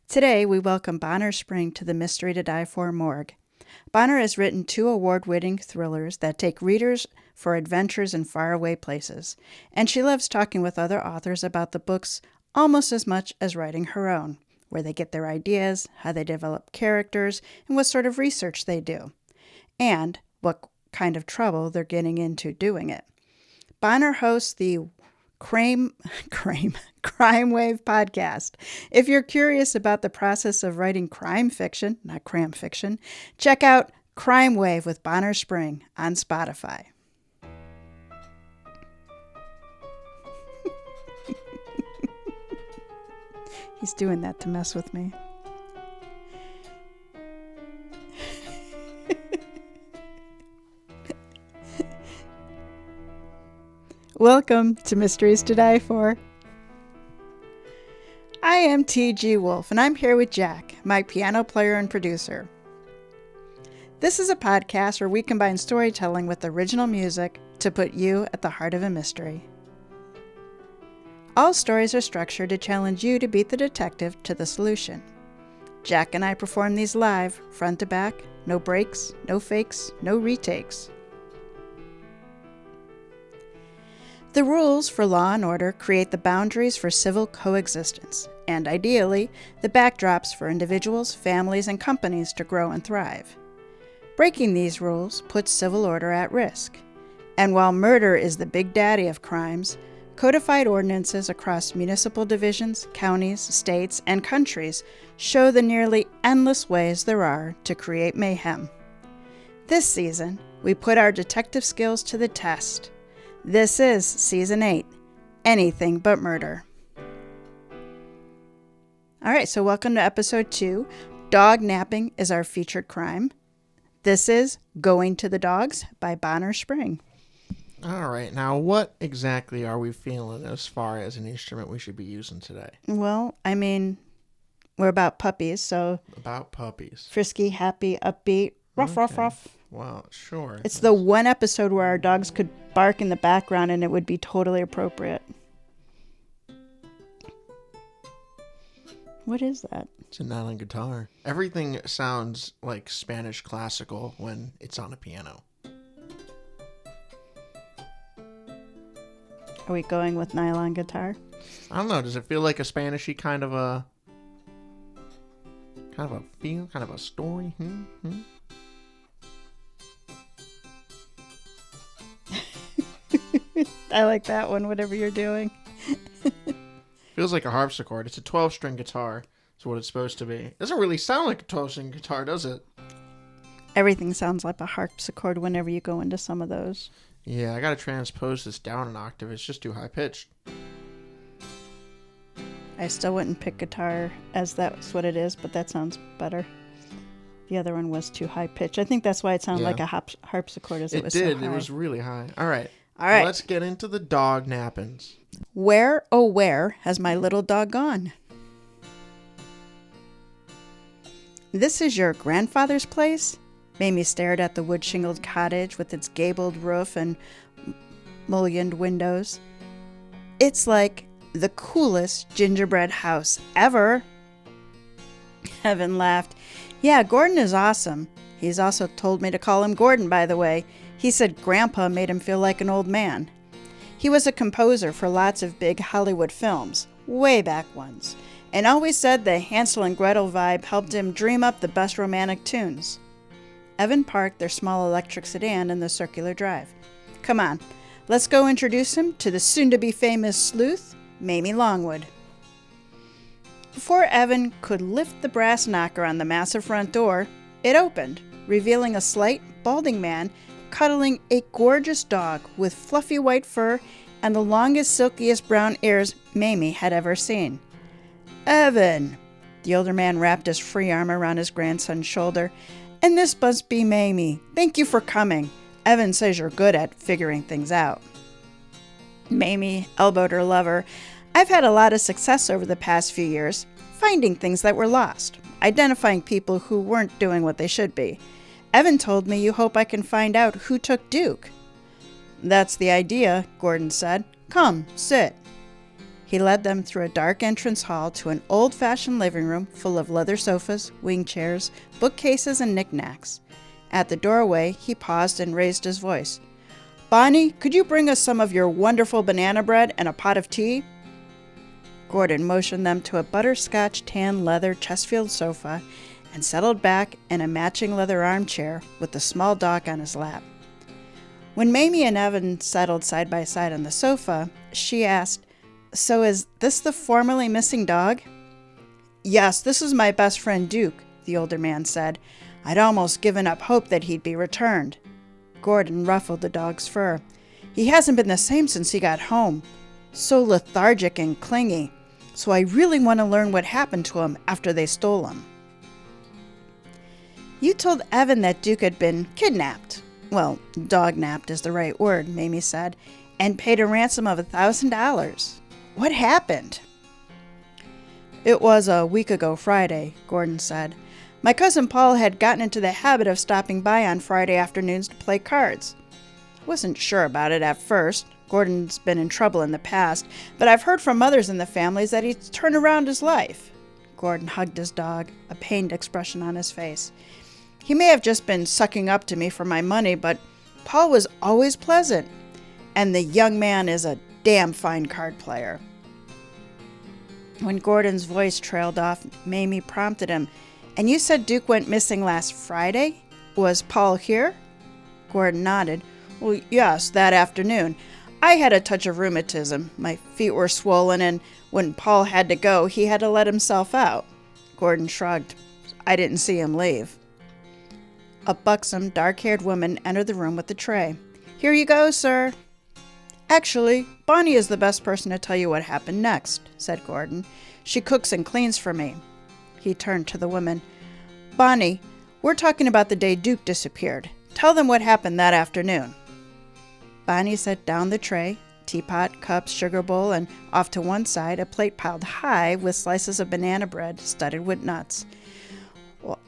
Today, we welcome Bonner Spring to the Mystery to Die For morgue. Bonner has written 2 award-winning thrillers that take readers for adventures in faraway places, and she loves talking with other authors about the books almost as much as writing her own, where they get their ideas, how they develop characters, and what sort of research they do, and what kind of trouble they're getting into doing it. Bonner hosts the Crime Wave podcast. If you're curious about the process of writing crime fiction, not cram fiction, check out Crime Wave with Bonner Spring on Spotify. He's doing that to mess with me. Welcome to Mysteries to Die For. I am TG Wolff, and I'm here with Jack, my piano player and producer. This is a podcast where we combine storytelling with original music to put you at the heart of a mystery. All stories are structured to challenge you to beat the detective to the solution. Jack and I perform these live, front to back, no breaks, no fakes, no retakes. The rules for law and order create the boundaries for civil coexistence, and ideally, the backdrops for individuals, families, and companies to grow and thrive. Breaking these rules puts civil order at risk. And while murder is the big daddy of crimes, codified ordinances across municipal divisions, counties, states, and countries show the nearly endless ways there are to create mayhem. This season, we put our detective skills to the test. This is Season 8, Anything But Murder. All right, so welcome to Episode 2. Dog napping is our featured crime. This is Going to the Dogs by Bonner Spring. All right, now what exactly are we feeling as far as an instrument we should be using today? Well, I mean, we're about puppies, so... About puppies. Frisky, happy, upbeat, ruff, ruff, ruff. Well, sure. It's the one episode where our dogs could bark in the background and it would be totally appropriate. What is that? It's a nylon guitar. Everything sounds like Spanish classical when it's on a piano. Are we going with nylon guitar? I don't know. Does it feel like a Spanishy kind of a feel, kind of a story? I like that one, whatever you're doing. Feels like a harpsichord. It's a 12-string guitar. That's what it's supposed to be. It doesn't really sound like a 12-string guitar, does it? Everything sounds like a harpsichord whenever you go into some of those. Yeah, I gotta transpose this down an octave. It's just too high-pitched. I still wouldn't pick guitar as that's what it is, but that sounds better. The other one was too high-pitched. I think that's why it sounded like a harpsichord as it was did. so high. It was really high. All right. All right. Let's get into the dog nappings. Where, oh where, has my little dog gone? This is your grandfather's place? Mamie stared at the wood-shingled cottage with its gabled roof and mullioned windows. It's like the coolest gingerbread house ever. Evan laughed. Yeah, Gordon is awesome. He's also told me to call him Gordon, by the way. He said Grandpa made him feel like an old man. He was a composer for lots of big Hollywood films, way back ones, and always said the Hansel and Gretel vibe helped him dream up the best romantic tunes. Evan parked their small electric sedan in the circular drive. Come on, let's go introduce him to the soon-to-be famous sleuth, Mamie Longwood. Before Evan could lift the brass knocker on the massive front door, it opened, revealing a slight, balding man cuddling a gorgeous dog with fluffy white fur and the longest, silkiest brown ears Mamie had ever seen. Evan! The older man wrapped his free arm around his grandson's shoulder. And this must be Mamie. Thank you for coming. Evan says you're good at figuring things out. Mamie elbowed her lover. I've had a lot of success over the past few years, finding things that were lost, identifying people who weren't doing what they should be. Evan told me you hope I can find out who took Duke. That's the idea, Gordon said. Come, sit. He He led them through a dark entrance hall to an old-fashioned living room full of leather sofas, wing chairs, bookcases, and knickknacks. At the doorway, he paused and raised his voice. "Bonnie, could you bring us some of your wonderful banana bread and a pot of tea?" Gordon motioned them to a butterscotch tan leather Chesterfield sofa and settled back in a matching leather armchair with the small dog on his lap. When Mamie and Evan settled side by side on the sofa, she asked, "So is this the formerly missing dog?" "Yes, this is my best friend Duke," the older man said. "I'd almost given up hope that he'd be returned." Gordon ruffled the dog's fur. "He hasn't been the same since he got home. So lethargic and clingy. So I really want to learn what happened to him after they stole him." "You told Evan that Duke had been kidnapped. Well, dog-napped is the right word," Mamie said, "and paid a ransom of $1,000. What happened?" "It was a week ago Friday," Gordon said. "My cousin Paul had gotten into the habit of stopping by on Friday afternoons to play cards. I wasn't sure about it at first. Gordon's been in trouble in the past, but I've heard from others in the families that he's turned around his life." Gordon hugged his dog, a pained expression on his face. "He may have just been sucking up to me for my money, but Paul was always pleasant. And the young man is a damn fine card player." When Gordon's voice trailed off, Mamie prompted him. "And you said Duke went missing last Friday? Was Paul here?" Gordon nodded. "Well, yes, that afternoon. I had a touch of rheumatism. My feet were swollen, and when Paul had to go, he had to let himself out." Gordon shrugged. "I didn't see him leave." A buxom, dark-haired woman entered the room with a tray. "Here you go, sir." "Actually, Bonnie is the best person to tell you what happened next," said Gordon. "She cooks and cleans for me." He turned to the woman. "Bonnie, we're talking about the day Duke disappeared. Tell them what happened that afternoon." Bonnie set down the tray, teapot, cups, sugar bowl, and off to one side a plate piled high with slices of banana bread studded with nuts. "Well,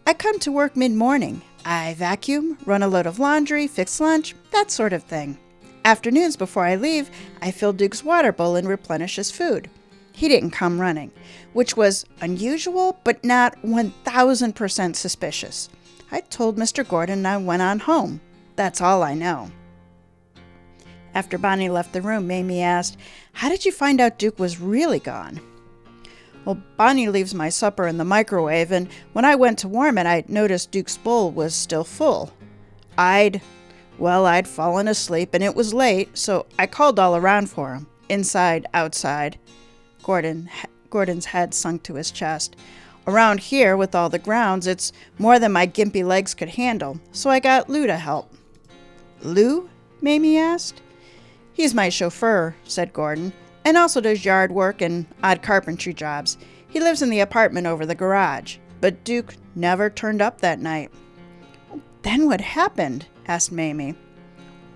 I come to work mid-morning. I vacuum, run a load of laundry, fix lunch, that sort of thing. Afternoons before I leave, I fill Duke's water bowl and replenish his food. He didn't come running, which was unusual but not 1,000% suspicious. I told Mr. Gordon and I went on home. That's all I know." After Bonnie left the room, Mamie asked, "How did you find out Duke was really gone?" "Well, Bonnie leaves my supper in the microwave, and when I went to warm it, I noticed Duke's bowl was still full. I'd fallen asleep, and it was late, so I called all around for him, inside, outside." Gordon's head sunk to his chest. "Around here, with all the grounds, it's more than my gimpy legs could handle, so I got Lou to help." "Lou?" Mamie asked. "He's my chauffeur," said Gordon, "and also does yard work and odd carpentry jobs. He lives in the apartment over the garage, but Duke never turned up that night." "Then what happened?" asked Mamie.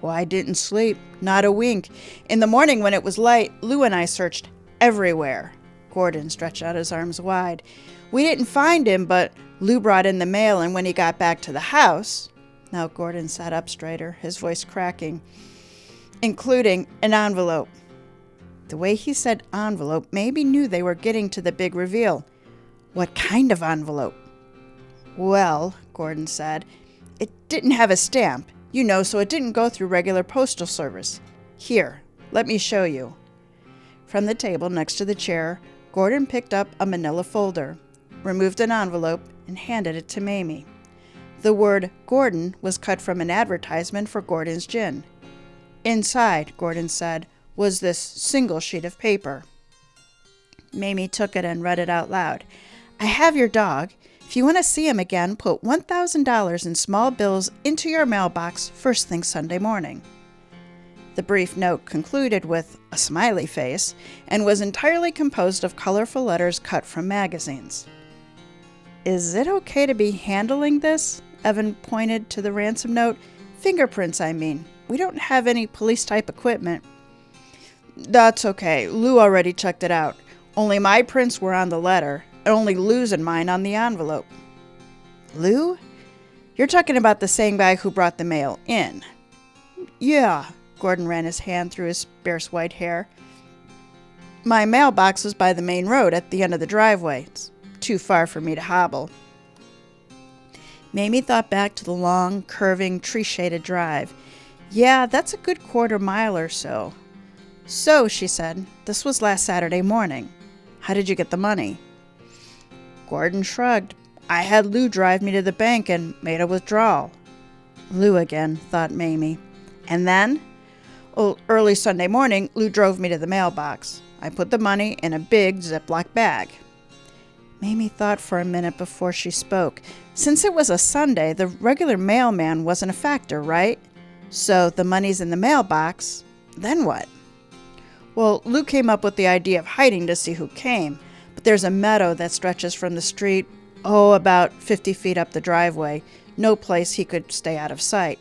"Well, I didn't sleep, not a wink. In the morning when it was light, Lou and I searched everywhere." Gordon stretched out his arms wide. "We didn't find him, but Lou brought in the mail, and when he got back to the house—" Now Gordon sat up straighter, his voice cracking. "Including an envelope." The way he said envelope, Mamie knew they were getting to the big reveal. "What kind of envelope?" "Well," Gordon said, "it didn't have a stamp, so it didn't go through regular postal service. Here, let me show you." From the table next to the chair, Gordon picked up a manila folder, removed an envelope, and handed it to Mamie. The word Gordon was cut from an advertisement for Gordon's Gin. Inside, Gordon said, was this single sheet of paper. Mamie took it and read it out loud. "I have your dog. If you want to see him again, put $1,000 in small bills into your mailbox first thing Sunday morning." The brief note concluded with a smiley face and was entirely composed of colorful letters cut from magazines. "Is it okay to be handling this?" Evan pointed to the ransom note. "Fingerprints, I mean. We don't have any police-type equipment." "That's okay. Lou already checked it out. Only my prints were on the letter, and only Lou's and mine on the envelope." "Lou? You're talking about the same guy who brought the mail in?" "Yeah." Gordon ran his hand through his sparse white hair. My mailbox was by the main road at the end of the driveway. It's too far for me to hobble. Mamie thought back to the long, curving, tree-shaded drive. Yeah, that's a good quarter mile or so. So, she said, this was last Saturday morning. How did you get the money? Gordon shrugged. I had Lou drive me to the bank and made a withdrawal. Lou again, thought Mamie. And then? Well, early Sunday morning, Lou drove me to the mailbox. I put the money in a big Ziploc bag. Mamie thought for a minute before she spoke. Since it was a Sunday, the regular mailman wasn't a factor, right? So the money's in the mailbox. Then what? Well, Lou came up with the idea of hiding to see who came. But there's a meadow that stretches from the street, about 50 feet up the driveway. No place he could stay out of sight.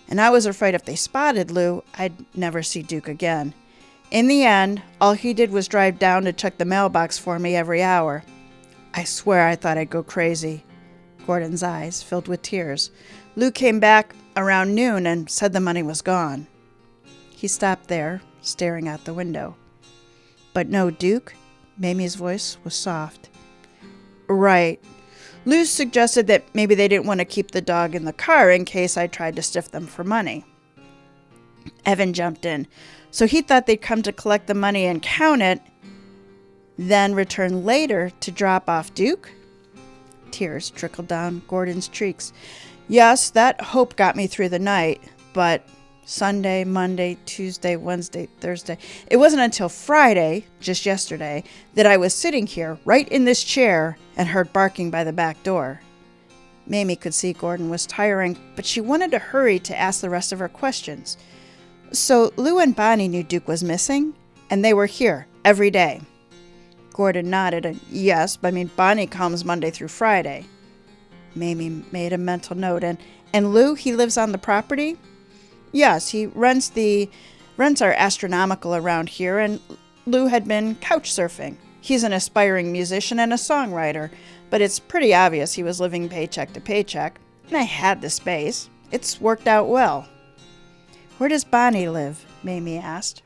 And I was afraid if they spotted Lou, I'd never see Duke again. In the end, all he did was drive down to check the mailbox for me every hour. I swear I thought I'd go crazy. Gordon's eyes filled with tears. Lou came back around noon and said the money was gone. He stopped there, staring out the window. But no Duke? Mamie's voice was soft. Right. Lou suggested that maybe they didn't want to keep the dog in the car in case I tried to stiff them for money. Evan jumped in. So he thought they'd come to collect the money and count it, then return later to drop off Duke? Tears trickled down Gordon's cheeks. Yes, that hope got me through the night, but Sunday, Monday, Tuesday, Wednesday, Thursday. It wasn't until Friday, just yesterday, that I was sitting here, right in this chair, and heard barking by the back door. Mamie could see Gordon was tiring, but she wanted to hurry to ask the rest of her questions. So Lou and Bonnie knew Duke was missing, and they were here every day. Gordon nodded, and yes, Bonnie comes Monday through Friday. Mamie made a mental note, and Lou, he lives on the property? Yes, he rents are astronomical around here, and Lou had been couch surfing. He's an aspiring musician and a songwriter, but it's pretty obvious he was living paycheck to paycheck, and I had the space. It's worked out well. Where does Bonnie live? Mamie asked.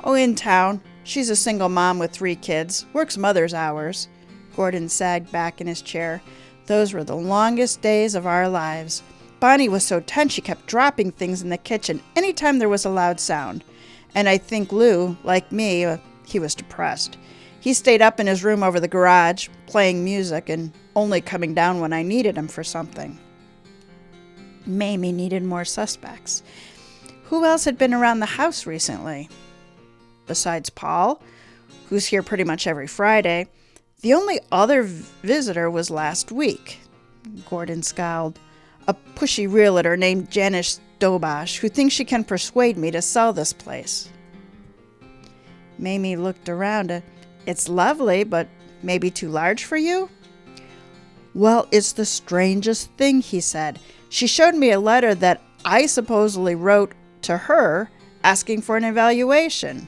Oh, in town. She's a single mom with 3 kids, works mother's hours. Gordon sagged back in his chair. Those were the longest days of our lives. Bonnie was so tense she kept dropping things in the kitchen anytime there was a loud sound. And I think Lou, like me, he was depressed. He stayed up in his room over the garage, playing music and only coming down when I needed him for something. Mamie needed more suspects. Who else had been around the house recently? Besides Paul, who's here pretty much every Friday, the only other visitor was last week. Gordon scowled. A pushy realtor named Janice Dobosh, who thinks she can persuade me to sell this place. Mamie looked around. It's lovely, but maybe too large for you? Well, it's the strangest thing, he said. She showed me a letter that I supposedly wrote to her asking for an evaluation.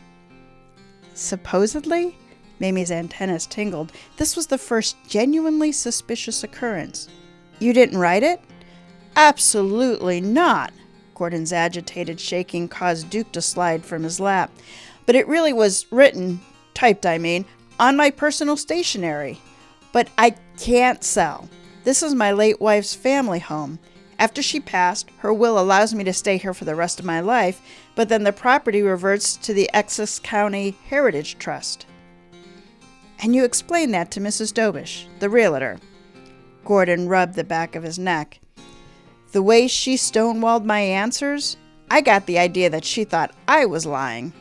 Supposedly? Mamie's antennas tingled. This was the first genuinely suspicious occurrence. You didn't write it? Absolutely not. Gordon's agitated shaking caused Duke to slide from his lap. But it really was written, typed on my personal stationery. But I can't sell. This is my late wife's family home. After she passed, her will allows me to stay here for the rest of my life, but then the property reverts to the Essex County Heritage Trust. And you explained that to Mrs. Dobish, the realtor. Gordon rubbed the back of his neck. The way she stonewalled my answers, I got the idea that she thought I was lying.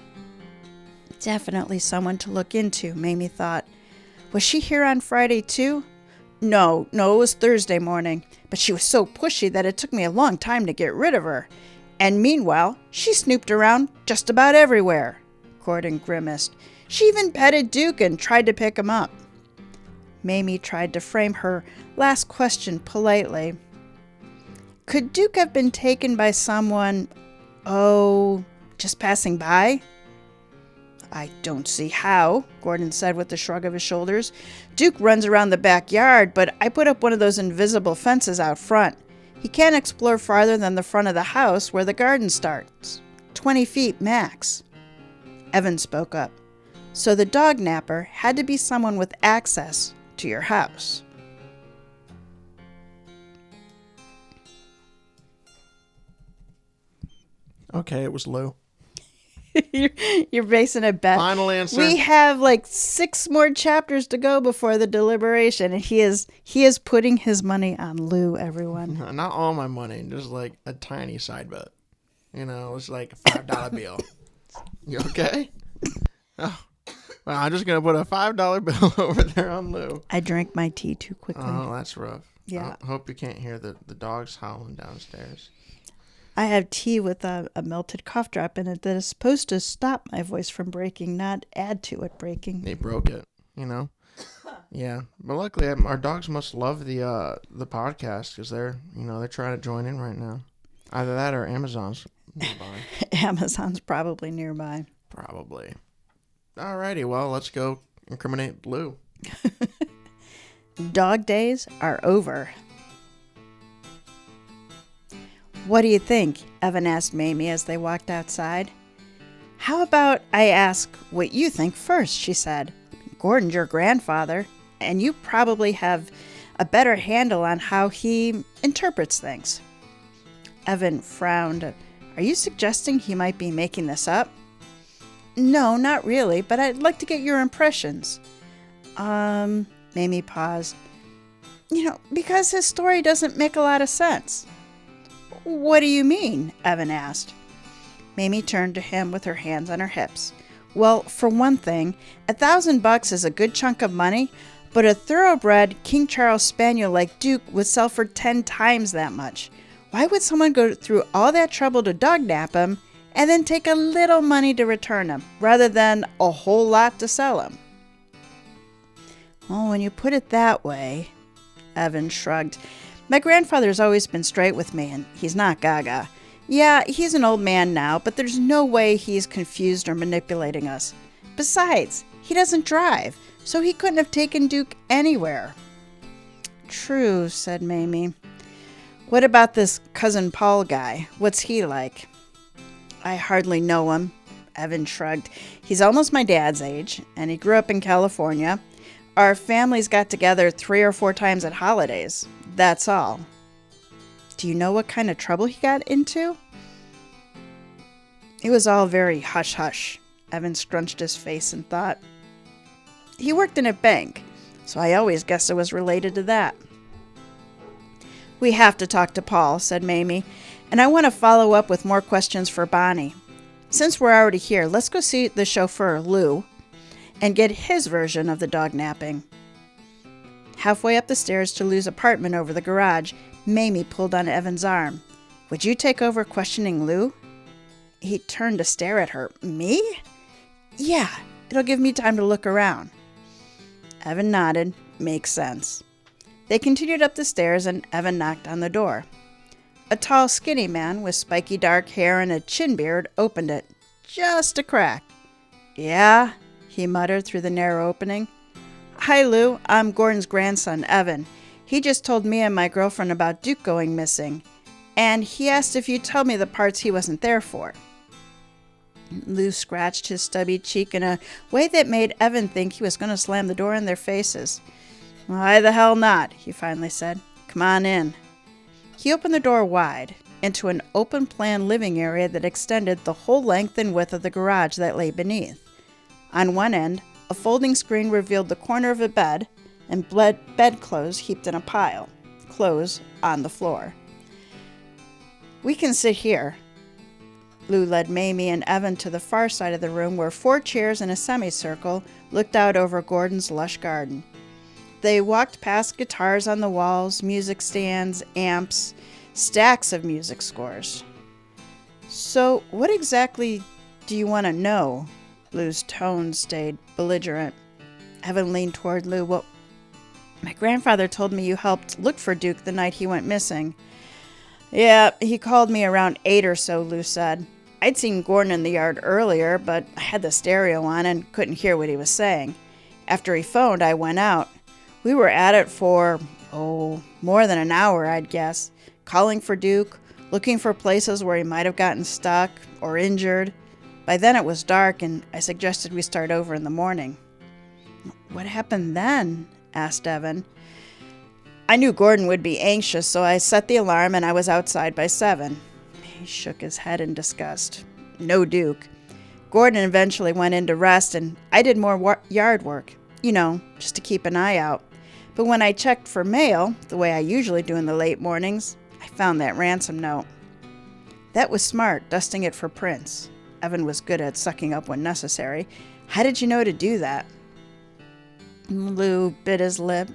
Definitely someone to look into, Mamie thought. Was she here on Friday too? No, it was Thursday morning, but she was so pushy that it took me a long time to get rid of her. And meanwhile, she snooped around just about everywhere. Gordon grimaced. She even petted Duke and tried to pick him up. Mamie tried to frame her last question politely. Could Duke have been taken by someone, just passing by? I don't see how, Gordon said with a shrug of his shoulders. Duke runs around the backyard, but I put up one of those invisible fences out front. He can't explore farther than the front of the house where the garden starts. 20 feet max. Evan spoke up. So the dog napper had to be someone with access to your house. Okay, it was Lou. You're basing a bet. Final answer. We have like 6 more chapters to go before the deliberation, and he is putting his money on Lou, everyone. Not all my money, just like a tiny side bet. It's like a $5 bill. You okay? Oh, well, I'm just gonna put a $5 bill over there on Lou. I drank my tea too quickly. Oh, that's rough. Yeah. I hope you can't hear the dogs howling downstairs. I have tea with a melted cough drop in it that is supposed to stop my voice from breaking, not add to it breaking. They broke it, Yeah, but luckily our dogs must love the podcast because they're trying to join in right now. Either that or Amazon's nearby. Amazon's probably nearby. Probably. Alrighty, well, let's go incriminate Lou. Dog days are over. What do you think? Evan asked Mamie as they walked outside. How about I ask what you think first, she said. Gordon's your grandfather, and you probably have a better handle on how he interprets things. Evan frowned. Are you suggesting he might be making this up? No, not really, but I'd like to get your impressions. Mamie paused. Because his story doesn't make a lot of sense. What do you mean? Evan asked. Mamie turned to him with her hands on her hips. Well, for one thing, $1,000 is a good chunk of money, but a thoroughbred King Charles Spaniel like Duke would sell for 10 times that much. Why would someone go through all that trouble to dog nap him and then take a little money to return him, rather than a whole lot to sell him? Well, when you put it that way, Evan shrugged. My grandfather's always been straight with me, and he's not gaga. Yeah, he's an old man now, but there's no way he's confused or manipulating us. Besides, he doesn't drive, so he couldn't have taken Duke anywhere. True, said Mamie. What about this Cousin Paul guy? What's he like? I hardly know him, Evan shrugged. He's almost my dad's age, and he grew up in California. Our families got together 3 or 4 times at holidays. That's all. Do you know what kind of trouble he got into? It was all very hush-hush. Evan scrunched his face and thought. He worked in a bank, so I always guessed it was related to that. We have to talk to Paul, said Mamie, and I want to follow up with more questions for Bonnie. Since we're already here, let's go see the chauffeur, Lou, and get his version of the dog napping. Halfway up the stairs to Lou's apartment over the garage, Mamie pulled on Evan's arm. Would you take over questioning Lou? He turned to stare at her. Me? Yeah, it'll give me time to look around. Evan nodded. Makes sense. They continued up the stairs and Evan knocked on the door. A tall, skinny man with spiky dark hair and a chin beard opened it. Just a crack. Yeah, he muttered through the narrow opening. Hi, Lou. I'm Gordon's grandson, Evan. He just told me and my girlfriend about Duke going missing, and he asked if you'd tell me the parts he wasn't there for. Lou scratched his stubby cheek in a way that made Evan think he was going to slam the door in their faces. Why the hell not, he finally said. Come on in. He opened the door wide, into an open-plan living area that extended the whole length and width of the garage that lay beneath. On one end, a folding screen revealed the corner of a bed, and bedclothes heaped in a pile, clothes on the floor. We can sit here. Lou led Mamie and Evan to the far side of the room where 4 chairs in a semicircle looked out over Gordon's lush garden. They walked past guitars on the walls, music stands, amps, stacks of music scores. So, what exactly do you want to know? Lou's tone stayed belligerent. Evan leaned toward Lou. Well, my grandfather told me you helped look for Duke the night he went missing. Yeah, he called me around 8 or so, Lou said. I'd seen Gordon in the yard earlier, but I had the stereo on and couldn't hear what he was saying. After he phoned, I went out. We were at it for, more than an hour, I'd guess, calling for Duke, looking for places where he might have gotten stuck or injured. By then it was dark, and I suggested we start over in the morning. What happened then? Asked Evan. I knew Gordon would be anxious, so I set the alarm and I was outside by 7. He shook his head in disgust. No Duke. Gordon eventually went in to rest, and I did more yard work, just to keep an eye out. But when I checked for mail, the way I usually do in the late mornings, I found that ransom note. That was smart, dusting it for prints. Evan was good at sucking up when necessary. How did you know to do that? Lou bit his lip.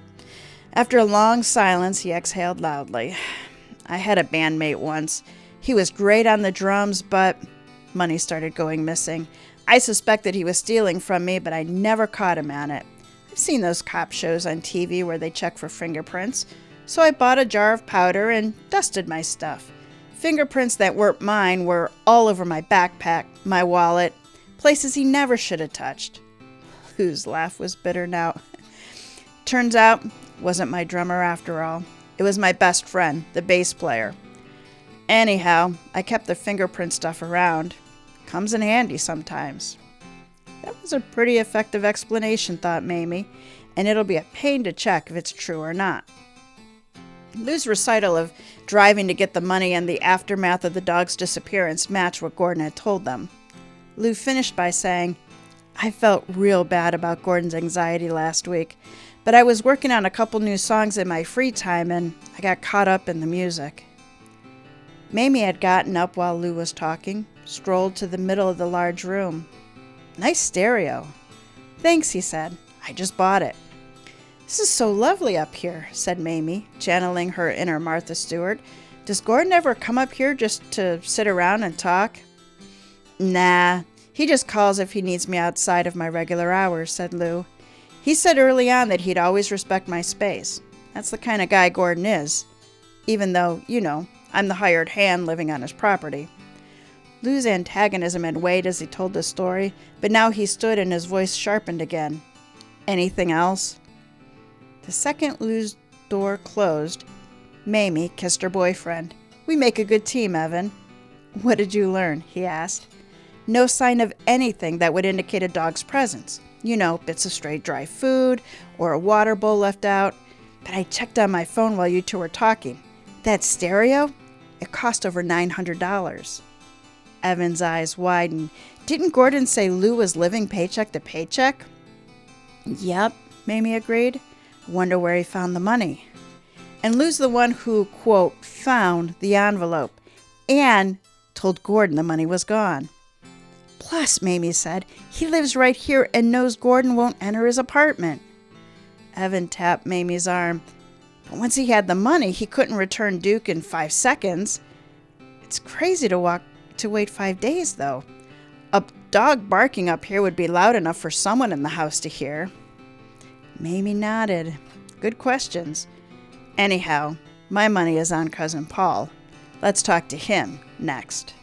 After a long silence, he exhaled loudly. I had a bandmate once. He was great on the drums, but money started going missing. I suspected he was stealing from me, but I never caught him on it. I've seen those cop shows on TV where they check for fingerprints, so I bought a jar of powder and dusted my stuff. Fingerprints that weren't mine were all over my backpack, my wallet, places he never should have touched. Lou's laugh was bitter now. Turns out, it wasn't my drummer after all. It was my best friend, the bass player. Anyhow, I kept the fingerprint stuff around. Comes in handy sometimes. That was a pretty effective explanation, thought Mamie, and it'll be a pain to check if it's true or not. Lou's recital of driving to get the money and the aftermath of the dog's disappearance matched what Gordon had told them. Lou finished by saying, I felt real bad about Gordon's anxiety last week, but I was working on a couple new songs in my free time and I got caught up in the music. Mamie had gotten up while Lou was talking, strolled to the middle of the large room. Nice stereo. Thanks, he said. I just bought it. This is so lovely up here, said Mamie, channeling her inner Martha Stewart. Does Gordon ever come up here just to sit around and talk? Nah, he just calls if he needs me outside of my regular hours, said Lou. He said early on that he'd always respect my space. That's the kind of guy Gordon is, even though, I'm the hired hand living on his property. Lou's antagonism had waned as he told the story, but now he stood and his voice sharpened again. Anything else? The second Lou's door closed, Mamie kissed her boyfriend. We make a good team, Evan. What did you learn? He asked. No sign of anything that would indicate a dog's presence. Bits of stray dry food or a water bowl left out. But I checked on my phone while you two were talking. That stereo? It cost over $900. Evan's eyes widened. Didn't Gordon say Lou was living paycheck to paycheck? Yep, Mamie agreed. Wonder where he found the money. And Lou's the one who, quote, found the envelope and told Gordon the money was gone. Plus, Mamie said, he lives right here and knows Gordon won't enter his apartment. Evan tapped Mamie's arm. But once he had the money, he couldn't return Duke in 5 seconds. It's crazy to wait 5 days, though. A dog barking up here would be loud enough for someone in the house to hear. Mamie nodded. Good questions. Anyhow, my money is on Cousin Paul. Let's talk to him next.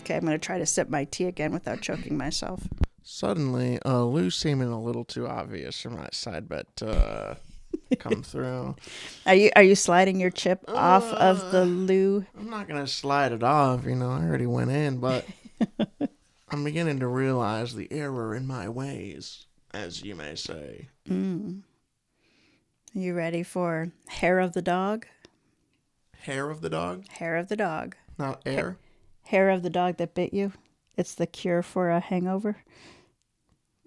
Okay, I'm going to try to sip my tea again without choking myself. Suddenly, Lou seeming a little too obvious from that side bet come through. Are you sliding your chip off of the Lou? I'm not going to slide it off, I already went in, but I'm beginning to realize the error in my ways, as you may say. Are you ready for hair of the dog? Hair of the dog? Hair of the dog. Not air? Hair of the dog that bit you. It's the cure for a hangover.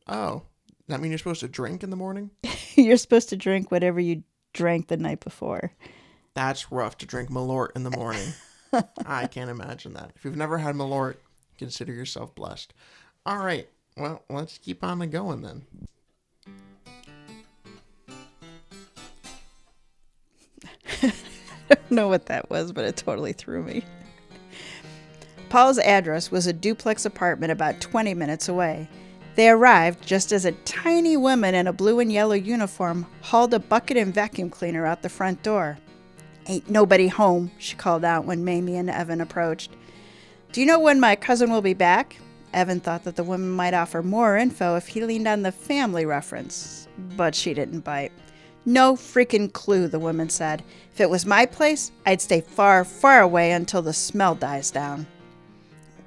Oh, that mean you're supposed to drink in the morning? You're supposed to drink whatever you drank the night before. That's rough to drink Malort in the morning. I can't imagine that. If you've never had Malort, consider yourself blessed. All right. Well, let's keep on going then. I don't know what that was, but it totally threw me. Paul's address was a duplex apartment about 20 minutes away. They arrived just as a tiny woman in a blue and yellow uniform hauled a bucket and vacuum cleaner out the front door. Ain't nobody home, she called out when Mamie and Evan approached. Do you know when my cousin will be back? Evan thought that the woman might offer more info if he leaned on the family reference, but she didn't bite. No freaking clue, the woman said. If it was my place, I'd stay far, far away until the smell dies down.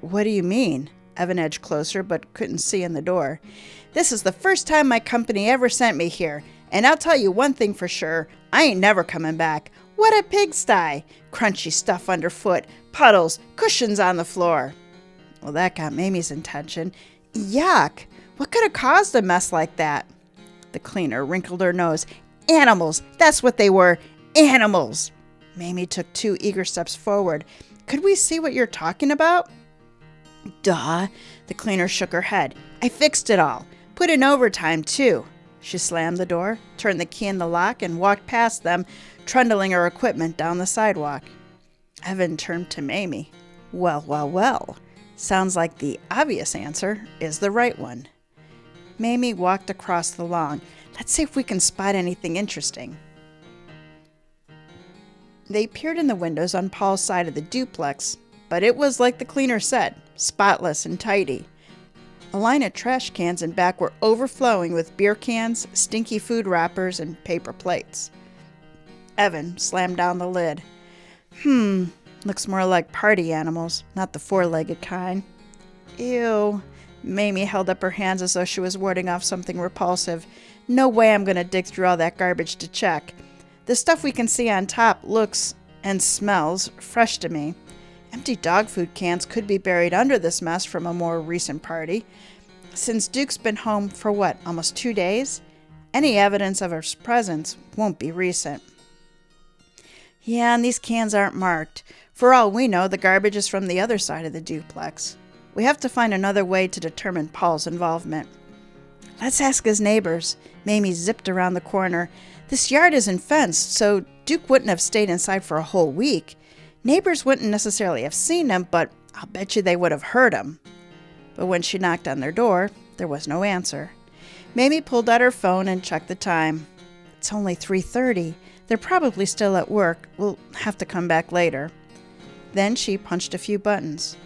What do you mean? Evan edged closer but couldn't see in the door. This is the first time my company ever sent me here, and I'll tell you one thing for sure. I ain't never coming back. What a pigsty! Crunchy stuff underfoot, puddles, cushions on the floor. Well, that got Mamie's attention. Yuck! What could have caused a mess like that? The cleaner wrinkled her nose. Animals! That's what they were! Animals! Mamie took 2 eager steps forward. Could we see what you're talking about? Duh! The cleaner shook her head. I fixed it all. Put in overtime, too. She slammed the door, turned the key in the lock, and walked past them, trundling her equipment down the sidewalk. Evan turned to Mamie. Well, well, well. Sounds like the obvious answer is the right one. Mamie walked across the lawn. Let's see if we can spot anything interesting. They peered in the windows on Paul's side of the duplex, but it was like the cleaner said, spotless and tidy. A line of trash cans in back were overflowing with beer cans, stinky food wrappers, and paper plates. Evan slammed down the lid. Looks more like party animals, not the 4-legged kind. Ew. Mamie held up her hands as though she was warding off something repulsive. No way I'm going to dig through all that garbage to check. The stuff we can see on top looks and smells fresh to me. Empty dog food cans could be buried under this mess from a more recent party. Since Duke's been home for almost 2 days? Any evidence of his presence won't be recent. Yeah, and these cans aren't marked. For all we know, the garbage is from the other side of the duplex. We have to find another way to determine Paul's involvement. Let's ask his neighbors. Mamie zipped around the corner. This yard isn't fenced, so Duke wouldn't have stayed inside for a whole week. Neighbors wouldn't necessarily have seen him, but I'll bet you they would have heard him. But when she knocked on their door, there was no answer. Mamie pulled out her phone and checked the time. It's only 3:30. They're probably still at work. We'll have to come back later. Then she punched a few buttons.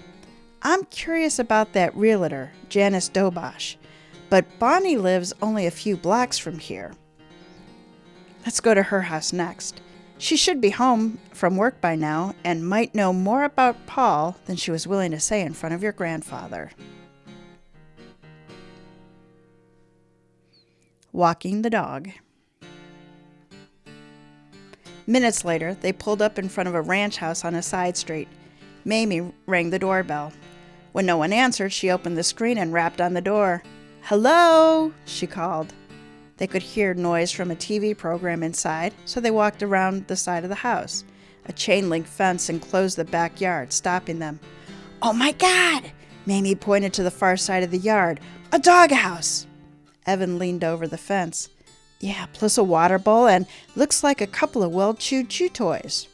I'm curious about that realtor, Janice Dobosh, but Bonnie lives only a few blocks from here. Let's go to her house next. She should be home from work by now and might know more about Paul than she was willing to say in front of your grandfather. Walking the dog. Minutes later, they pulled up in front of a ranch house on a side street. Mamie rang the doorbell. When no one answered, she opened the screen and rapped on the door. Hello, she called. They could hear noise from a TV program inside, so they walked around the side of the house. A chain-link fence enclosed the backyard, stopping them. Oh my God! Mamie pointed to the far side of the yard. A doghouse! Evan leaned over the fence. Yeah, plus a water bowl and looks like a couple of well-chewed chew toys.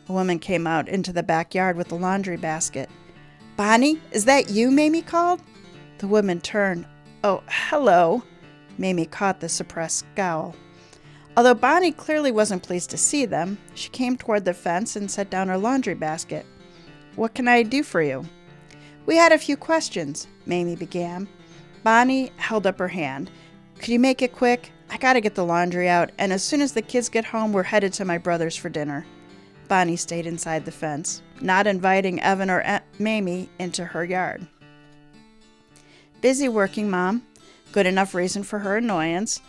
A woman came out into the backyard with a laundry basket. Bonnie, is that you? Mamie called. The woman turned. Oh, hello. Mamie caught the suppressed scowl. Although Bonnie clearly wasn't pleased to see them, she came toward the fence and set down her laundry basket. What can I do for you? We had a few questions, Mamie began. Bonnie held up her hand. Could you make it quick? I gotta get the laundry out, and as soon as the kids get home, we're headed to my brother's for dinner. Bonnie stayed inside the fence, not inviting Evan or Mamie into her yard. Busy working, Mom. Good enough reason for her annoyance,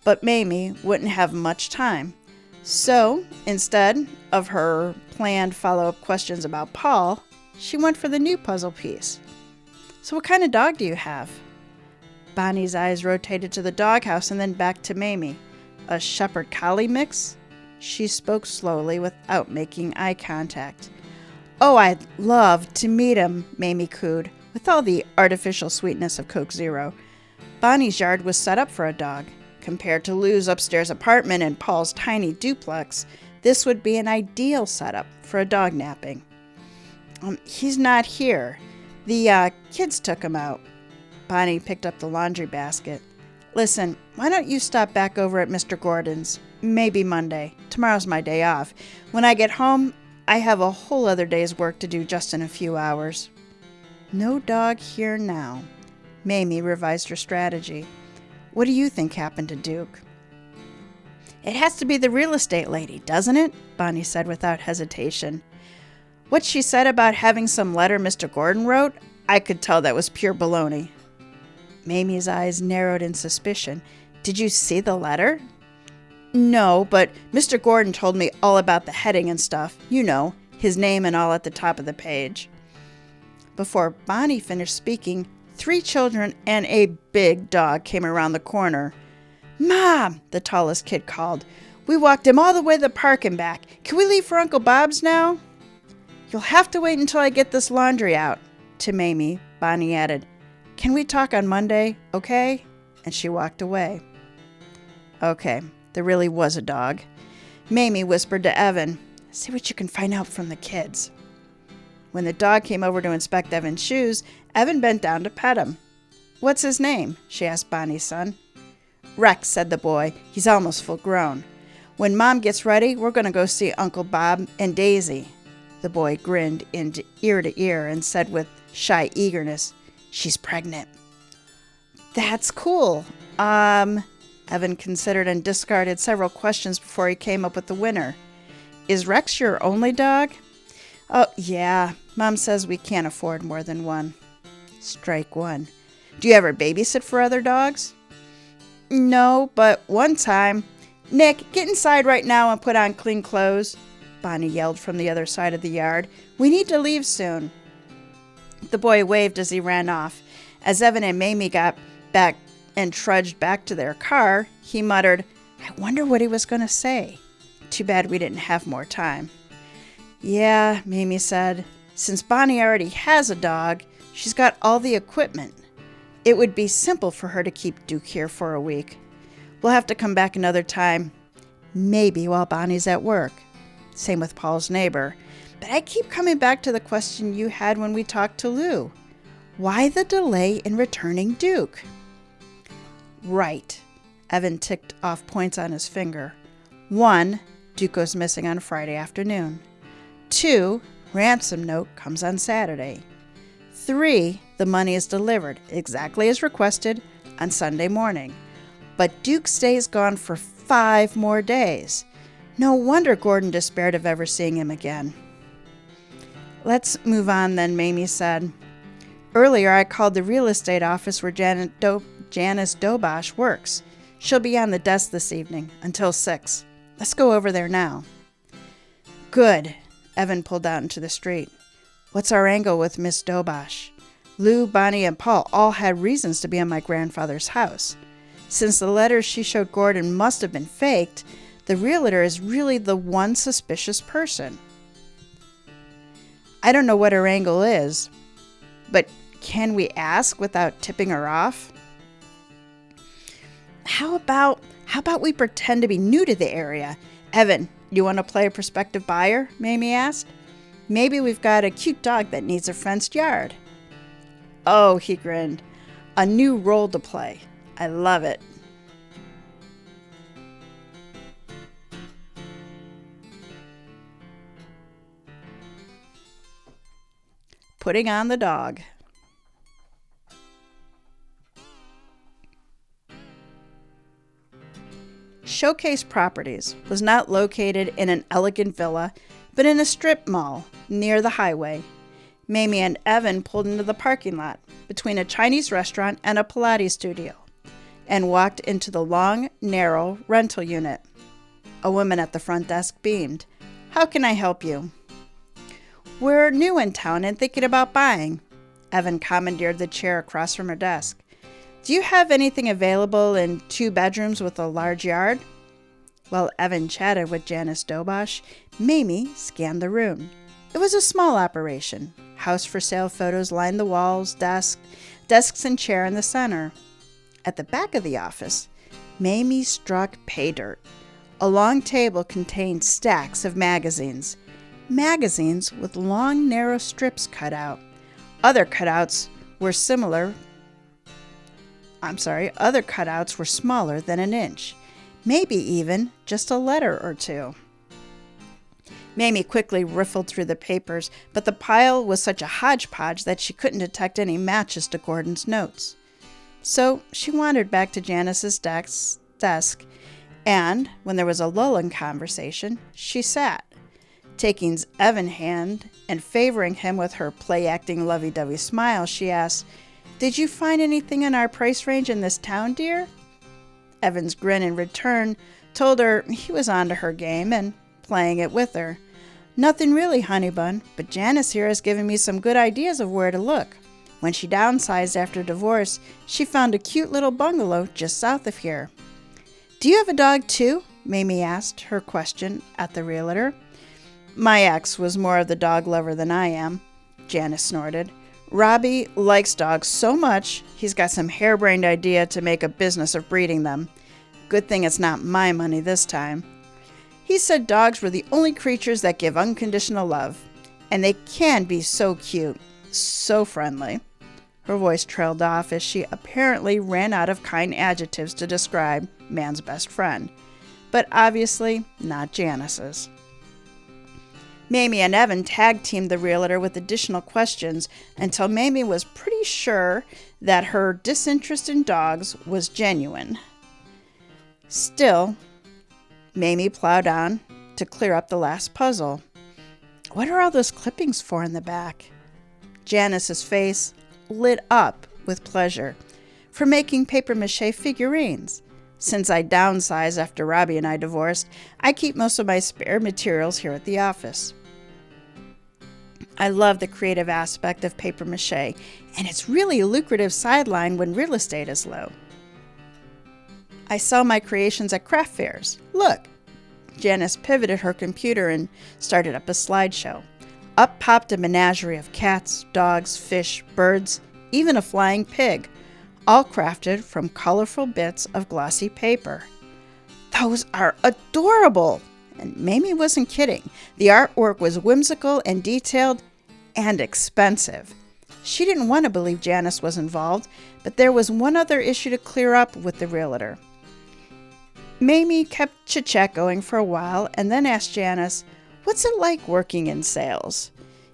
but Mamie wouldn't have much time. So, instead of her planned follow-up questions about Paul, she went for the new puzzle piece. So what kind of dog do you have? Bonnie's eyes rotated to the doghouse and then back to Mamie. A shepherd collie mix? She spoke slowly without making eye contact. Oh, I'd love to meet him, Mamie cooed, with all the artificial sweetness of Coke Zero. Bonnie's yard was set up for a dog. Compared to Lou's upstairs apartment and Paul's tiny duplex, this would be an ideal setup for a dog napping. He's not here. The kids took him out. Bonnie picked up the laundry basket. Listen, why don't you stop back over at Mr. Gordon's? Maybe Monday. Tomorrow's my day off. When I get home, I have a whole other day's work to do just in a few hours. No dog here now. Mamie revised her strategy. What do you think happened to Duke? It has to be the real estate lady, doesn't it? Bonnie said without hesitation. What she said about having some letter Mr. Gordon wrote, I could tell that was pure baloney. Mamie's eyes narrowed in suspicion. Did you see the letter? No, but Mr. Gordon told me all about the heading and stuff. You know, his name and all at the top of the page. Before Bonnie finished speaking, 3 children and a big dog came around the corner. Mom, the tallest kid called. We walked him all the way to the park and back. Can we leave for Uncle Bob's now? You'll have to wait until I get this laundry out. To Mamie, Bonnie added, Can we talk on Monday, okay? And she walked away. Okay, there really was a dog. Mamie whispered to Evan, See what you can find out from the kids. When the dog came over to inspect Evan's shoes, Evan bent down to pet him. What's his name? She asked Bonnie's son. Rex, said the boy. He's almost full grown. When Mom gets ready, we're going to go see Uncle Bob and Daisy. The boy grinned ear to ear and said with shy eagerness, She's pregnant. That's cool. Evan considered and discarded several questions before he came up with the winner. Is Rex your only dog? Oh, yeah. Mom says we can't afford more than one. Strike one. Do you ever babysit for other dogs? No, but one time. Nick, get inside right now and put on clean clothes, Bonnie yelled from the other side of the yard. We need to leave soon. The boy waved as he ran off. As Evan and Mamie got back and trudged back to their car, he muttered, I wonder what he was going to say. Too bad we didn't have more time. Yeah, Mamie said. Since Bonnie already has a dog, she's got all the equipment. It would be simple for her to keep Duke here for a week. We'll have to come back another time, maybe while Bonnie's at work. Same with Paul's neighbor. But I keep coming back to the question you had when we talked to Lou. Why the delay in returning Duke? Right. Evan ticked off points on his finger. 1, Duke goes missing on Friday afternoon. 2, ransom note comes on Saturday. 3, the money is delivered, exactly as requested, on Sunday morning. But Duke stays gone for 5 more days. No wonder Gordon despaired of ever seeing him again. Let's move on then, Mamie said. Earlier I called the real estate office where Janice Dobosh works. She'll be on the desk this evening until 6. Let's go over there now. Good. Evan pulled out into the street. What's our angle with Miss Dobosh? Lou, Bonnie, and Paul all had reasons to be in my grandfather's house. Since the letters she showed Gordon must have been faked, the realtor is really the one suspicious person. I don't know what her angle is, but can we ask without tipping her off? How about we pretend to be new to the area? Evan, you want to play a prospective buyer? Mamie asked. Maybe we've got a cute dog that needs a fenced yard. Oh, he grinned. A new role to play. I love it. Putting on the dog. Showcase Properties was not located in an elegant villa, but in a strip mall near the highway. Mamie and Evan pulled into the parking lot between a Chinese restaurant and a Pilates studio and walked into the long, narrow rental unit. A woman at the front desk beamed. How can I help you? We're new in town and thinking about buying. Evan commandeered the chair across from her desk. Do you have anything available in 2 bedrooms with a large yard? While Evan chatted with Janice Dobosh, Mamie scanned the room. It was a small operation. House for sale photos lined the walls, desks and chair in the center. At the back of the office, Mamie struck pay dirt. A long table contained stacks of magazines. Magazines with long, narrow strips cut out. Other cutouts were smaller than an inch. Maybe even just a letter or 2. Mamie quickly riffled through the papers, but the pile was such a hodgepodge that she couldn't detect any matches to Gordon's notes. So she wandered back to Janice's desk, and when there was a lull in conversation, she sat. Taking Evan's hand and favoring him with her play-acting lovey-dovey smile, she asked, "Did you find anything in our price range in this town, dear?" Evan's grin in return told her he was onto her game and playing it with her. "Nothing really, honey bun, but Janice here has given me some good ideas of where to look. When she downsized after divorce, she found a cute little bungalow just south of here." "Do you have a dog too?" Mamie asked her question at the realtor. "My ex was more of the dog lover than I am," Janice snorted. "Robbie likes dogs so much, he's got some harebrained idea to make a business of breeding them. Good thing it's not my money this time. He said dogs were the only creatures that give unconditional love, and they can be so cute, so friendly." Her voice trailed off as she apparently ran out of kind adjectives to describe man's best friend, but obviously not Janice's. Mamie and Evan tag-teamed the realtor with additional questions until Mamie was pretty sure that her disinterest in dogs was genuine. Still, Mamie plowed on to clear up the last puzzle. What are all those clippings for in the back? Janice's face lit up with pleasure. "For making papier-mâché figurines. Since I downsized after Robbie and I divorced, I keep most of my spare materials here at the office. I love the creative aspect of papier-mâché, and it's really a lucrative sideline when real estate is low. I sell my creations at craft fairs. Look." Janice pivoted her computer and started up a slideshow. Up popped a menagerie of cats, dogs, fish, birds, even a flying pig, all crafted from colorful bits of glossy paper. "Those are adorable!" And Mamie wasn't kidding. The artwork was whimsical and detailed and expensive. She didn't want to believe Janice was involved, but there was one other issue to clear up with the realtor. Mamie kept chit-chat going for a while and then asked Janice, "What's it like working in sales?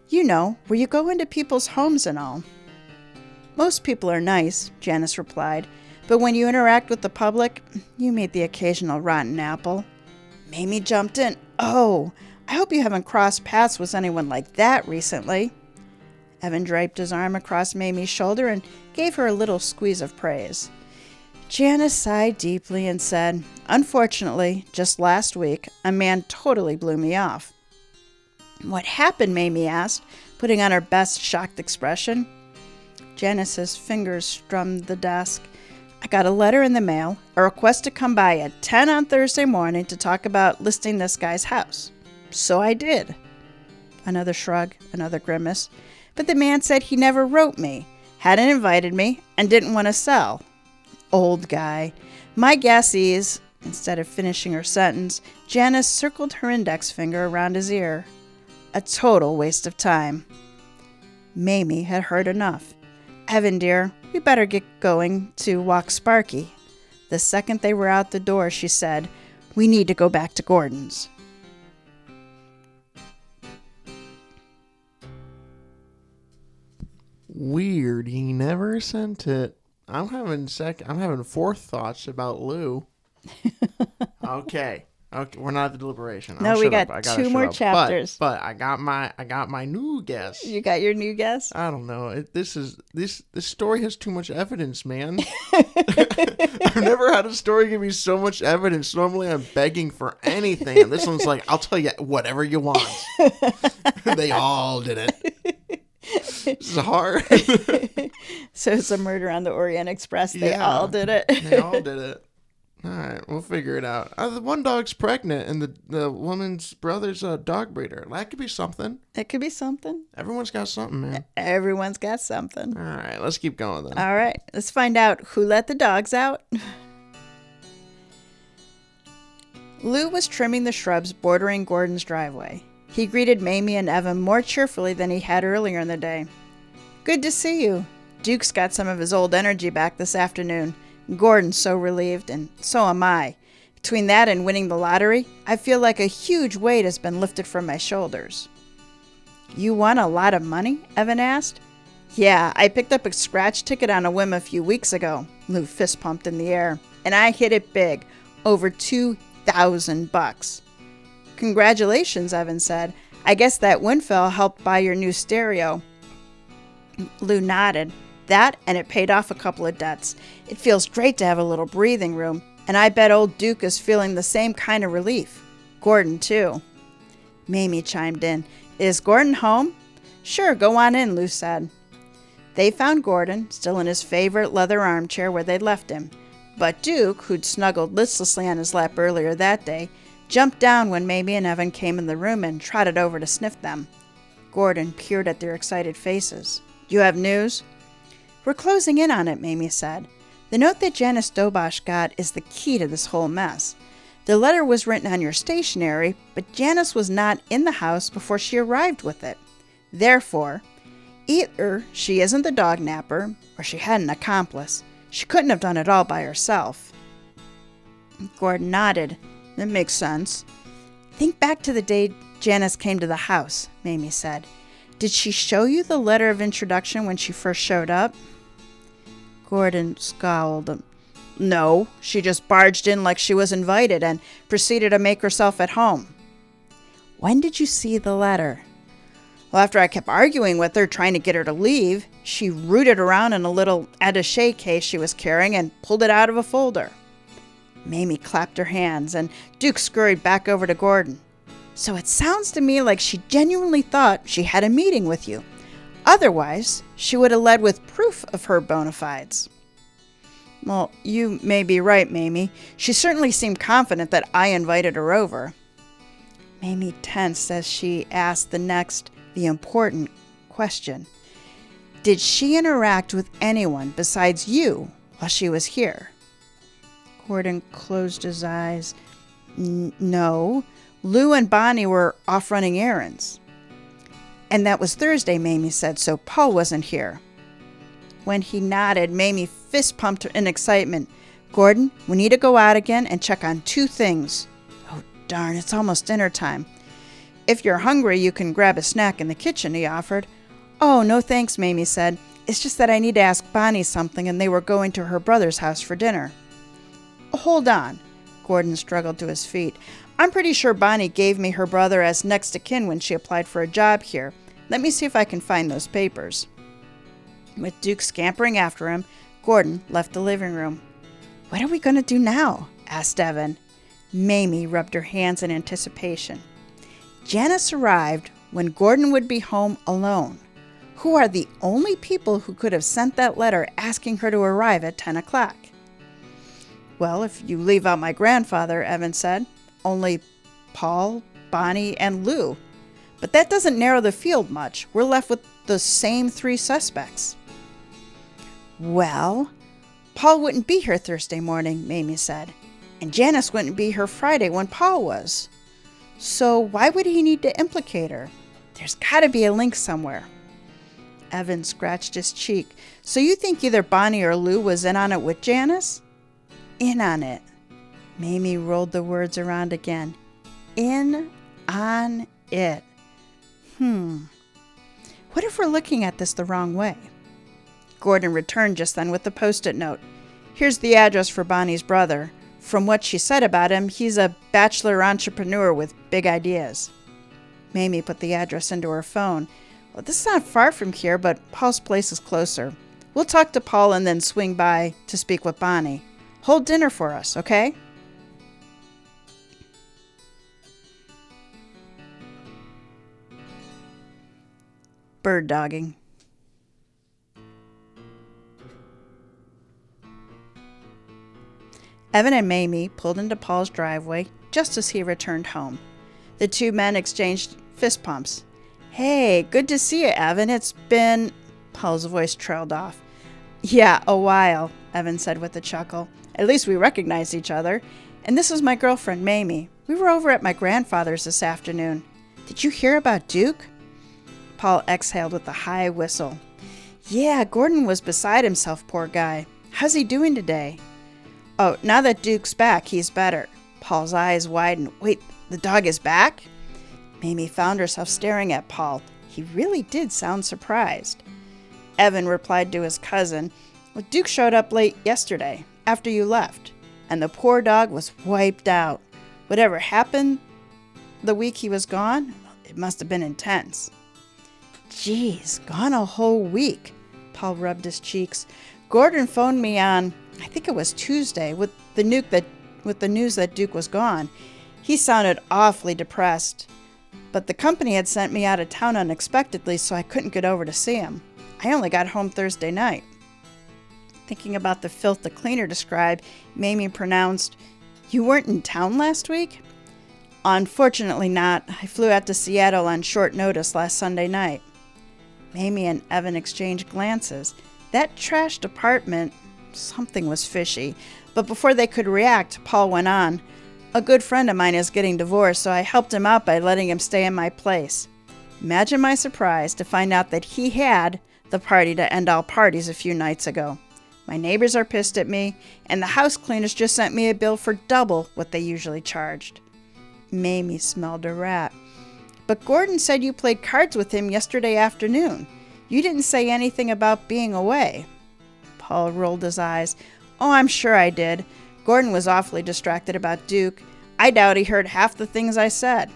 You know, where you go into people's homes and all." "Most people are nice," Janice replied, "but when you interact with the public, you meet the occasional rotten apple." Mamie jumped in. "Oh, I hope you haven't crossed paths with anyone like that recently." Evan draped his arm across Mamie's shoulder and gave her a little squeeze of praise. Janice sighed deeply and said, "Unfortunately, just last week, a man totally blew me off." "What happened?" Mamie asked, putting on her best shocked expression. Janice's fingers strummed the desk. "I got a letter in the mail, a request to come by at 10 on Thursday morning to talk about listing this guy's house. So I did." Another shrug, another grimace. "But the man said he never wrote me, hadn't invited me, and didn't want to sell. Old guy. My guess is," instead of finishing her sentence, Janice circled her index finger around his ear. "A total waste of time." Mamie had heard enough. "Evan, dear, we better get going to walk Sparky." The second they were out the door, she said, "We need to go back to Gordon's." Weird. He never sent it. I'm having fourth thoughts about Lou. Okay. We're not at the deliberation. No, we got two more chapters. But I got my new guess. You got your new guess? I don't know. This story has too much evidence, man. I've never had a story give me so much evidence. Normally I'm begging for anything, and this one's like, "I'll tell you whatever you want." They all did it. This is hard. So it's a Murder on the Orient Express. They all did it. They all did it. All right, we'll figure it out. The one dog's pregnant, and the woman's brother's a dog breeder. That could be something. It could be something. Everyone's got something, man. Everyone's got something. All right, let's keep going then. All right, let's find out who let the dogs out. Lou was trimming the shrubs bordering Gordon's driveway. He greeted Mamie and Evan more cheerfully than he had earlier in the day. "Good to see you. Duke's got some of his old energy back this afternoon. Gordon's so relieved, and so am I. Between that and winning the lottery, I feel like a huge weight has been lifted from my shoulders." "You won a lot of money?" Evan asked. "Yeah, I picked up a scratch ticket on a whim a few weeks ago." Lou fist pumped in the air. "And I hit it big, over $2,000. "Congratulations," Evan said. I guess that windfall helped buy your new stereo. Lou nodded. That, and it paid off a couple of debts. It feels great to have a little breathing room, and I bet old Duke is feeling the same kind of relief. Gordon, too. Mamie chimed in. Is Gordon home? Sure, go on in, Lou said. They found Gordon, still in his favorite leather armchair where they'd left him. But Duke, who'd snuggled listlessly on his lap earlier that day, jumped down when Mamie and Evan came in the room and trotted over to sniff them. Gordon peered at their excited faces. You have news? We're closing in on it, Mamie said. The note that Janice Dobosh got is the key to this whole mess. The letter was written on your stationery, but Janice was not in the house before she arrived with it. Therefore, either she isn't the dog napper, or she had an accomplice. She couldn't have done it all by herself. Gordon nodded. That makes sense. Think back to the day Janice came to the house, Mamie said. Did she show you the letter of introduction when she first showed up? Gordon scowled. No, she just barged in like she was invited and proceeded to make herself at home. When did you see the letter? Well, after I kept arguing with her, trying to get her to leave, she rooted around in a little attaché case she was carrying and pulled it out of a folder. Mamie clapped her hands, and Duke scurried back over to Gordon. So it sounds to me like she genuinely thought she had a meeting with you. Otherwise, she would have led with proof of her bona fides. Well, you may be right, Mamie. She certainly seemed confident that I invited her over. Mamie tensed as she asked the important question. Did she interact with anyone besides you while she was here? Gordon closed his eyes. No. Lou and Bonnie were off running errands. And that was Thursday, Mamie said, so Paul wasn't here. When he nodded, Mamie fist-pumped in excitement. Gordon, we need to go out again and check on 2 things. Oh, darn, it's almost dinner time. If you're hungry, you can grab a snack in the kitchen, he offered. Oh, no thanks, Mamie said. It's just that I need to ask Bonnie something, and they were going to her brother's house for dinner. Hold on. Gordon struggled to his feet. I'm pretty sure Bonnie gave me her brother as next of kin when she applied for a job here. Let me see if I can find those papers. With Duke scampering after him, Gordon left the living room. What are we going to do now? Asked Evan. Mamie rubbed her hands in anticipation. Janice arrived when Gordon would be home alone. Who are the only people who could have sent that letter asking her to arrive at 10 o'clock? Well, if you leave out my grandfather, Evan said, only Paul, Bonnie, and Lou. But that doesn't narrow the field much. We're left with the same 3 suspects. Well, Paul wouldn't be here Thursday morning, Mamie said, and Janice wouldn't be here Friday when Paul was. So why would he need to implicate her? There's got to be a link somewhere. Evan scratched his cheek. So you think either Bonnie or Lou was in on it with Janice? In on it. Mamie rolled the words around again. In on it. What if we're looking at this the wrong way? Gordon returned just then with the post-it note. Here's the address for Bonnie's brother. From what she said about him, he's a bachelor entrepreneur with big ideas. Mamie put the address into her phone. Well, this is not far from here, but Paul's place is closer. We'll talk to Paul and then swing by to speak with Bonnie. Hold dinner for us, okay? Bird dogging. Evan and Mamie pulled into Paul's driveway just as he returned home. The 2 men exchanged fist pumps. Hey, good to see you, Evan. It's been... Paul's voice trailed off. Yeah, a while, Evan said with a chuckle. At least we recognized each other. And this is my girlfriend, Mamie. We were over at my grandfather's this afternoon. Did you hear about Duke? Paul exhaled with a high whistle. Yeah, Gordon was beside himself, poor guy. How's he doing today? Oh, now that Duke's back, he's better. Paul's eyes widened. Wait, the dog is back? Mamie found herself staring at Paul. He really did sound surprised. Evan replied to his cousin, well, Duke showed up late yesterday, after you left, and the poor dog was wiped out. Whatever happened the week he was gone, It must have been intense. Geez, gone a whole week. Paul rubbed his cheeks. Gordon phoned me on, I think it was Tuesday, with the news that Duke was gone. He sounded awfully depressed. But the company had sent me out of town unexpectedly, so I couldn't get over to see him. I only got home Thursday night. Thinking about the filth the cleaner described, Mamie pronounced, "You weren't in town last week?" "Unfortunately not. I flew out to Seattle on short notice last Sunday night." Mamie and Evan exchanged glances. That trashed apartment, something was fishy. But before they could react, Paul went on, "A good friend of mine is getting divorced, so I helped him out by letting him stay in my place." Imagine my surprise to find out that he had the party to end all parties a few nights ago. My neighbors are pissed at me, and the house cleaners just sent me a bill for double what they usually charged. Mamie smelled a rat. "But Gordon said you played cards with him yesterday afternoon. You didn't say anything about being away." Paul rolled his eyes. "Oh, I'm sure I did. Gordon was awfully distracted about Duke. I doubt he heard half the things I said.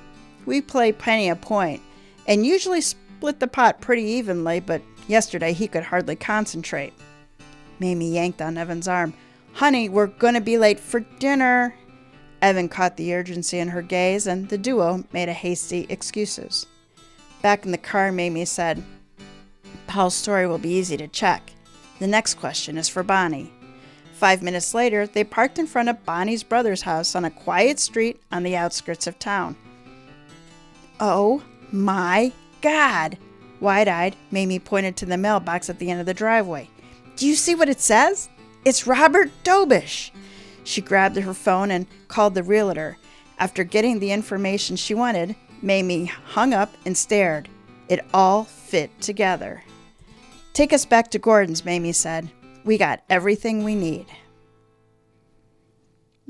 We play penny a point, and usually split the pot pretty evenly, but yesterday he could hardly concentrate." Mamie yanked on Evan's arm. "Honey, we're going to be late for dinner." Evan caught the urgency in her gaze, and the duo made a hasty excuses. Back in the car, Mamie said, "Paul's story will be easy to check. The next question is for Bonnie." 5 minutes later, they parked in front of Bonnie's brother's house on a quiet street on the outskirts of town. "Oh my God!" Wide-eyed, Mamie pointed to the mailbox at the end of the driveway. "Do you see what it says? It's Robert Dobish." She grabbed her phone and called the realtor. After getting the information she wanted, Mamie hung up and stared. It all fit together. "Take us back to Gordon's," Mamie said. "We got everything we need."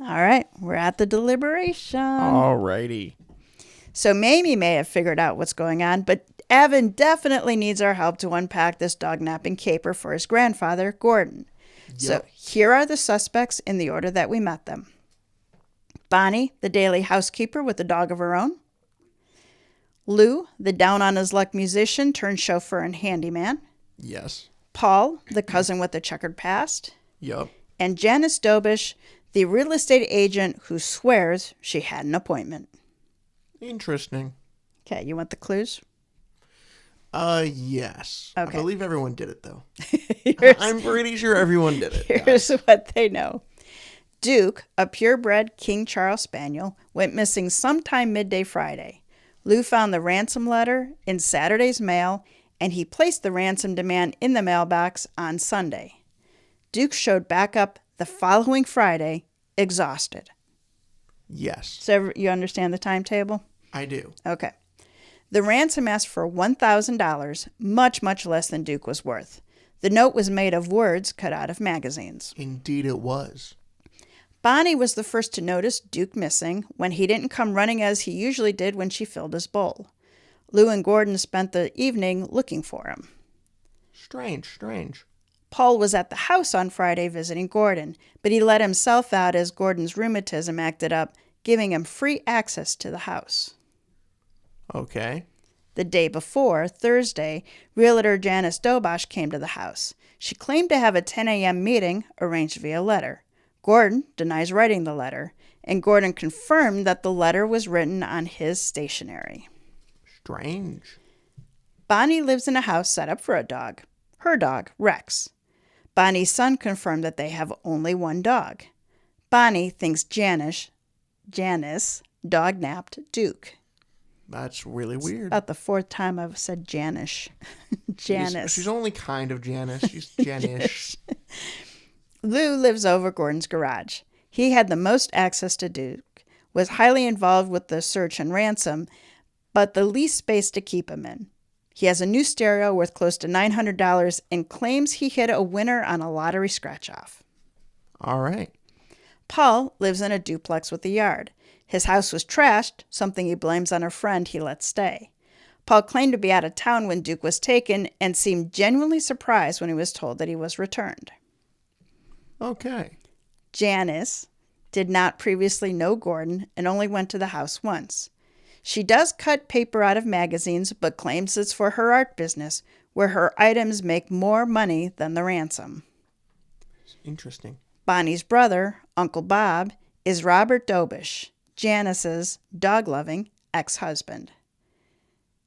All right, we're at the deliberation. Alrighty. So Mamie may have figured out what's going on, but Evan definitely needs our help to unpack this dog-napping caper for his grandfather, Gordon. Yep. So here are the suspects in the order that we met them. Bonnie, the daily housekeeper with a dog of her own. Lou, the down-on-his-luck musician turned chauffeur and handyman. Yes. Paul, the cousin with the checkered past. Yep. And Janice Dobish, the real estate agent who swears she had an appointment. Interesting. Okay, you want the clues? Yes. Okay. I believe everyone did it, though. I'm pretty sure everyone did it. Here's what they know. Duke, a purebred King Charles Spaniel, went missing sometime midday Friday. Lou found the ransom letter in Saturday's mail, and he placed the ransom demand in the mailbox on Sunday. Duke showed back up the following Friday, exhausted. Yes. So you understand the timetable? I do. Okay. The ransom asked for $1,000, much, much less than Duke was worth. The note was made of words cut out of magazines. Indeed it was. Bonnie was the first to notice Duke missing when he didn't come running as he usually did when she filled his bowl. Lou and Gordon spent the evening looking for him. Strange. Paul was at the house on Friday visiting Gordon, but he let himself out as Gordon's rheumatism acted up, giving him free access to the house. Okay. The day before, Thursday, realtor Janice Dobish came to the house. She claimed to have a 10 a.m. meeting arranged via letter. Gordon denies writing the letter, and Gordon confirmed that the letter was written on his stationery. Strange. Bonnie lives in a house set up for a dog. Her dog, Rex. Bonnie's son confirmed that they have only one dog. Bonnie thinks Janice dog-napped Duke. That's really weird. About the fourth time I've said Janice. Janice. She's only kind of Janice. She's Janice. Lou lives over Gordon's garage. He had the most access to Duke, was highly involved with the search and ransom, but the least space to keep him in. He has a new stereo worth close to $900 and claims he hit a winner on a lottery scratch-off. All right. Paul lives in a duplex with a yard. His house was trashed, something he blames on a friend he let stay. Paul claimed to be out of town when Duke was taken and seemed genuinely surprised when he was told that he was returned. Okay. Janice did not previously know Gordon and only went to the house once. She does cut paper out of magazines, but claims it's for her art business, where her items make more money than the ransom. Interesting. Bonnie's brother, Uncle Bob, is Robert Dobish, Janice's dog-loving ex-husband.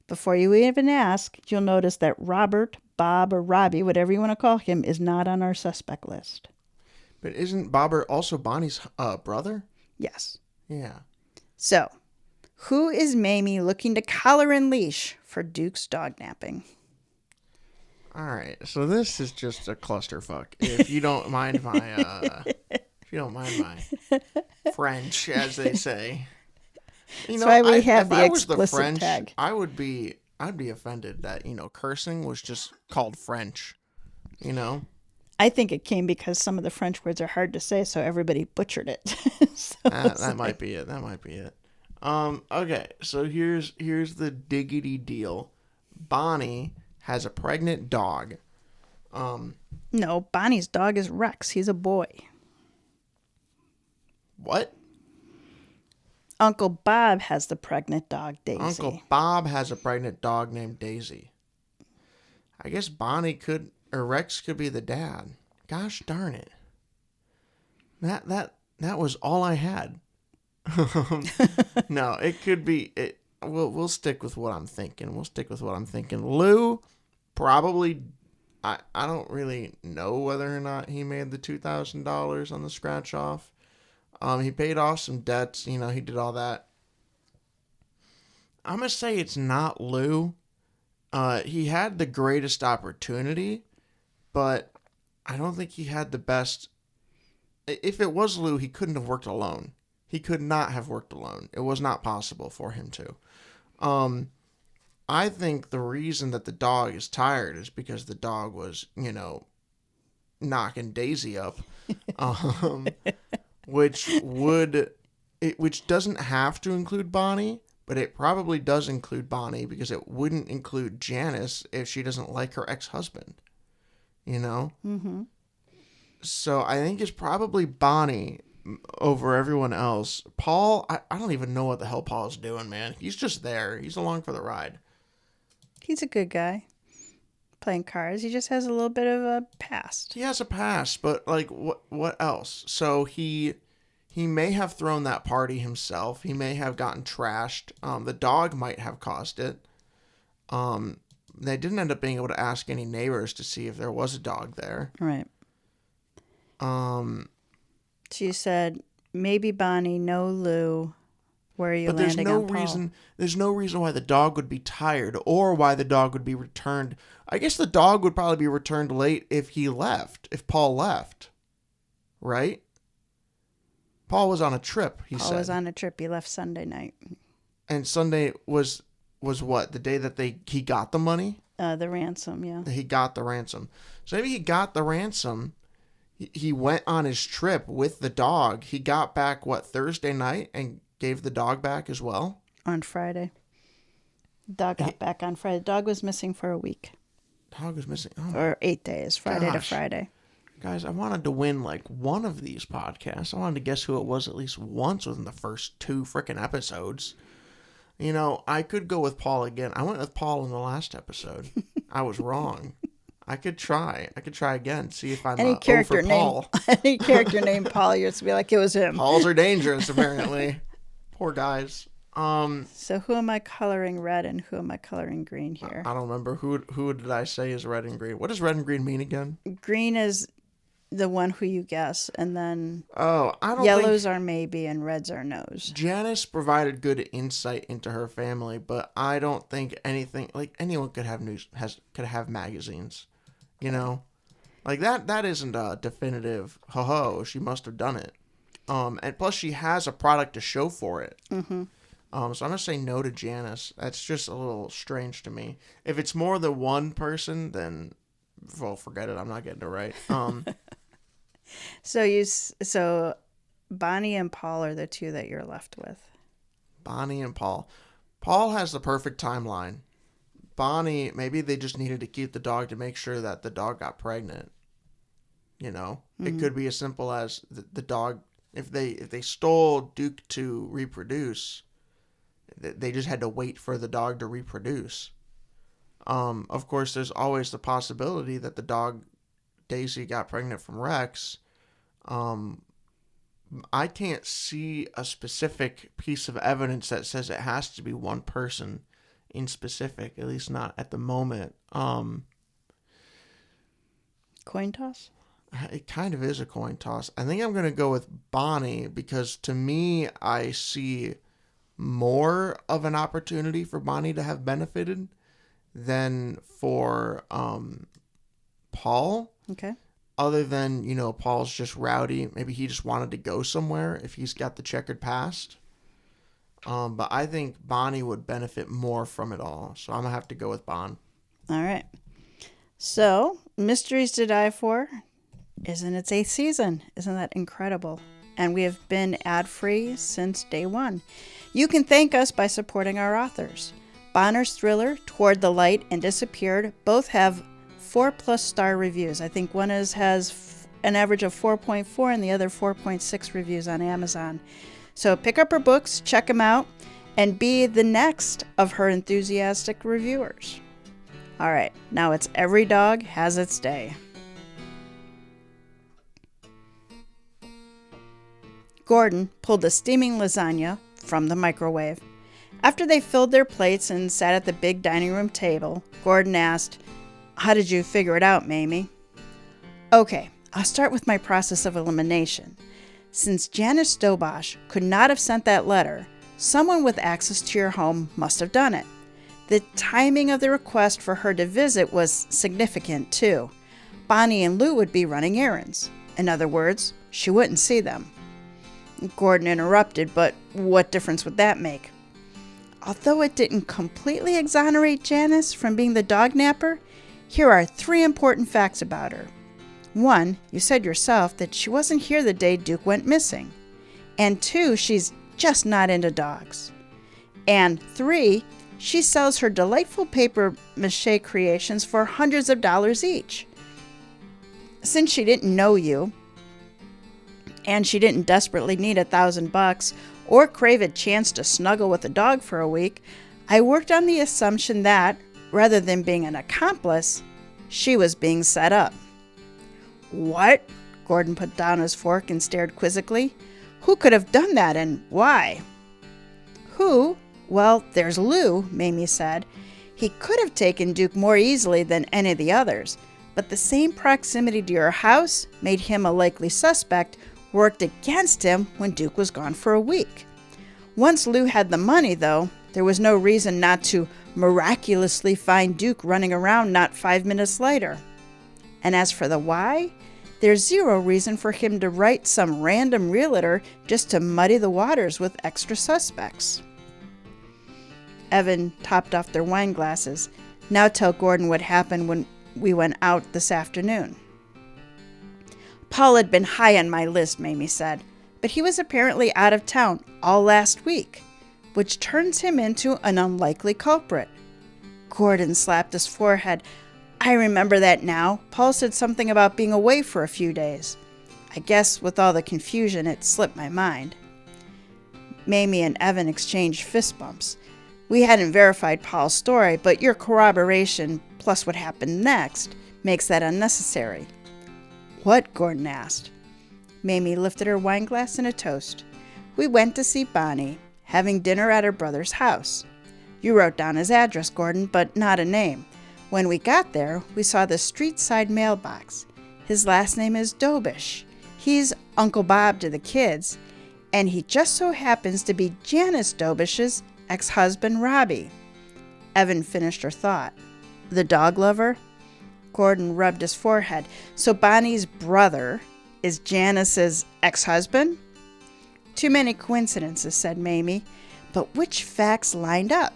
Before you even ask, you'll notice that Robert, Bob, or Robbie, whatever you want to call him, is not on our suspect list. But isn't Bobber also Bonnie's brother? Yes. Yeah. So, who is Mamie looking to collar and leash for Duke's dog napping? All right. So this is just a clusterfuck. If you don't mind my French, as they say. That's why we have the explicit tag. I'd be offended that, cursing was just called French, I think it came because some of the French words are hard to say, so everybody butchered it. That might be it. Okay, so here's the diggity deal. Bonnie has a pregnant dog. No, Bonnie's dog is Rex. He's a boy. What? Uncle Bob has the pregnant dog, Daisy. Uncle Bob has a pregnant dog named Daisy. I guess Rex could be the dad. Gosh darn it. That was all I had. No, it could be it. We'll stick with what I'm thinking. Lou probably. I don't really know whether or not he made the $2,000 on the scratch off. He paid off some debts. He did all that. I'm gonna say it's not Lou. He had the greatest opportunity, but I don't think he had the best. If it was Lou, he couldn't have worked alone. He could not have worked alone. It was not possible for him to. I think the reason that the dog is tired is because the dog was, knocking Daisy up, which doesn't have to include Bonnie, but it probably does include Bonnie because it wouldn't include Janice if she doesn't like her ex-husband, Mm-hmm. So I think it's probably Bonnie over everyone else. Paul, I don't even know what the hell Paul's doing, man. He's just there. He's along for the ride. He's a good guy. Playing cards. He just has a little bit of a past. He has a past, but what else? So he may have thrown that party himself. He may have gotten trashed. The dog might have caused it. They didn't end up being able to ask any neighbors to see if there was a dog there. Right. She said, maybe Bonnie, no Lou. Where are you landing on Paul? There's no reason why the dog would be tired or why the dog would be returned. I guess the dog would probably be returned late if Paul left. Right? Paul was on a trip, he said. Paul was on a trip. He left Sunday night. And Sunday was what? The day that he got the money? The ransom, yeah. He got the ransom. So maybe he got the ransom. He went on his trip with the dog. He got back, Thursday night and gave the dog back as well? On Friday. Dog got back on Friday. Dog was missing for a week. Dog was missing? Oh, or 8 days, Friday to Friday. Guys, I wanted to win one of these podcasts. I wanted to guess who it was at least once within the first 2 freaking episodes. I could go with Paul again. I went with Paul in the last episode. I was wrong. I could try again. See if I'm any character Paul. Any character named Paul, you have to be like, it was him. Pauls are dangerous, apparently. Poor guys. So who am I coloring red and who am I coloring green here? I don't remember. Who did I say is red and green? What does red and green mean again? Green is the one who you guess, and then yellows are maybe and reds are no's. Janice provided good insight into her family, but I don't think anyone could have magazines, that isn't a definitive she must have done it, and plus she has a product to show for it. Mm-hmm. So I'm gonna say no to Janice. That's just a little strange to me. If it's more than one person, then forget it. I'm not getting it right. So Bonnie and Paul are the two that you're left with. Bonnie and Paul. Paul has the perfect timeline. Bonnie, maybe they just needed to keep the dog to make sure that the dog got pregnant. Mm-hmm. It could be as simple as the dog. If they stole Duke to reproduce, They just had to wait for the dog to reproduce. Of course, there's always the possibility that the dog Daisy got pregnant from Rex. I can't see a specific piece of evidence that says it has to be one person in specific, at least not at the moment. Coin toss? It kind of is a coin toss. I think I'm going to go with Bonnie because to me, I see more of an opportunity for Bonnie to have benefited than for Paul. Okay. Other than, Paul's just rowdy. Maybe he just wanted to go somewhere if he's got the checkered past. But I think Bonnie would benefit more from it all. So I'm going to have to go with Bon. All right. So, Mysteries to Die For is in its 8th season. Isn't that incredible? And we have been ad-free since day one. You can thank us by supporting our authors. Bonner's thriller, Toward the Light and Disappeared, both have 4+ star reviews. I think one has an average of 4.4 and the other 4.6 reviews on Amazon. So pick up her books, check them out, and be the next of her enthusiastic reviewers. All right, now it's Every Dog Has Its Day. Gordon pulled the steaming lasagna from the microwave. After they filled their plates and sat at the big dining room table, Gordon asked, "How did you figure it out, Mamie?" "Okay, I'll start with my process of elimination. Since Janice Dobosh could not have sent that letter, someone with access to your home must have done it. The timing of the request for her to visit was significant, too. Bonnie and Lou would be running errands. In other words, she wouldn't see them." Gordon interrupted, "But what difference would that make?" "Although it didn't completely exonerate Janice from being the dog napper, here are 3 important facts about her. 1, you said yourself that she wasn't here the day Duke went missing. And 2, she's just not into dogs. And 3, she sells her delightful paper mache creations for hundreds of dollars each. Since she didn't know you, and she didn't desperately need $1,000 or crave a chance to snuggle with a dog for a week, I worked on the assumption that, rather than being an accomplice, she was being set up." "What?" Gordon put down his fork and stared quizzically. "Who could have done that and why?" "Who? Well, there's Lou," Mamie said. "He could have taken Duke more easily than any of the others, but the same proximity to your house made him a likely suspect, worked against him when Duke was gone for a week. Once Lou had the money, though, there was no reason not to miraculously find Duke running around not 5 minutes later. And as for the why, there's 0 reason for him to write some random realtor just to muddy the waters with extra suspects." Evan topped off their wine glasses. "Now tell Gordon what happened when we went out this afternoon." "Paul had been high on my list," Mamie said, "but he was apparently out of town all last week, which turns him into an unlikely culprit." Gordon slapped his forehead. "I remember that now. Paul said something about being away for a few days. I guess with all the confusion, it slipped my mind." Mamie and Evan exchanged fist bumps. "We hadn't verified Paul's story, but your corroboration, plus what happened next, makes that unnecessary." "What?" Gordon asked. Mamie lifted her wine glass in a toast. "We went to see Bonnie, having dinner at her brother's house. You wrote down his address, Gordon, but not a name. When we got there, we saw the street-side mailbox. His last name is Dobish. He's Uncle Bob to the kids, and he just so happens to be Janice Dobish's ex-husband, Robbie." Evan finished her thought. "The dog lover?" Gordon rubbed his forehead. "So Bonnie's brother is Janice's ex-husband?" "Too many coincidences," said Mamie. "But which facts lined up?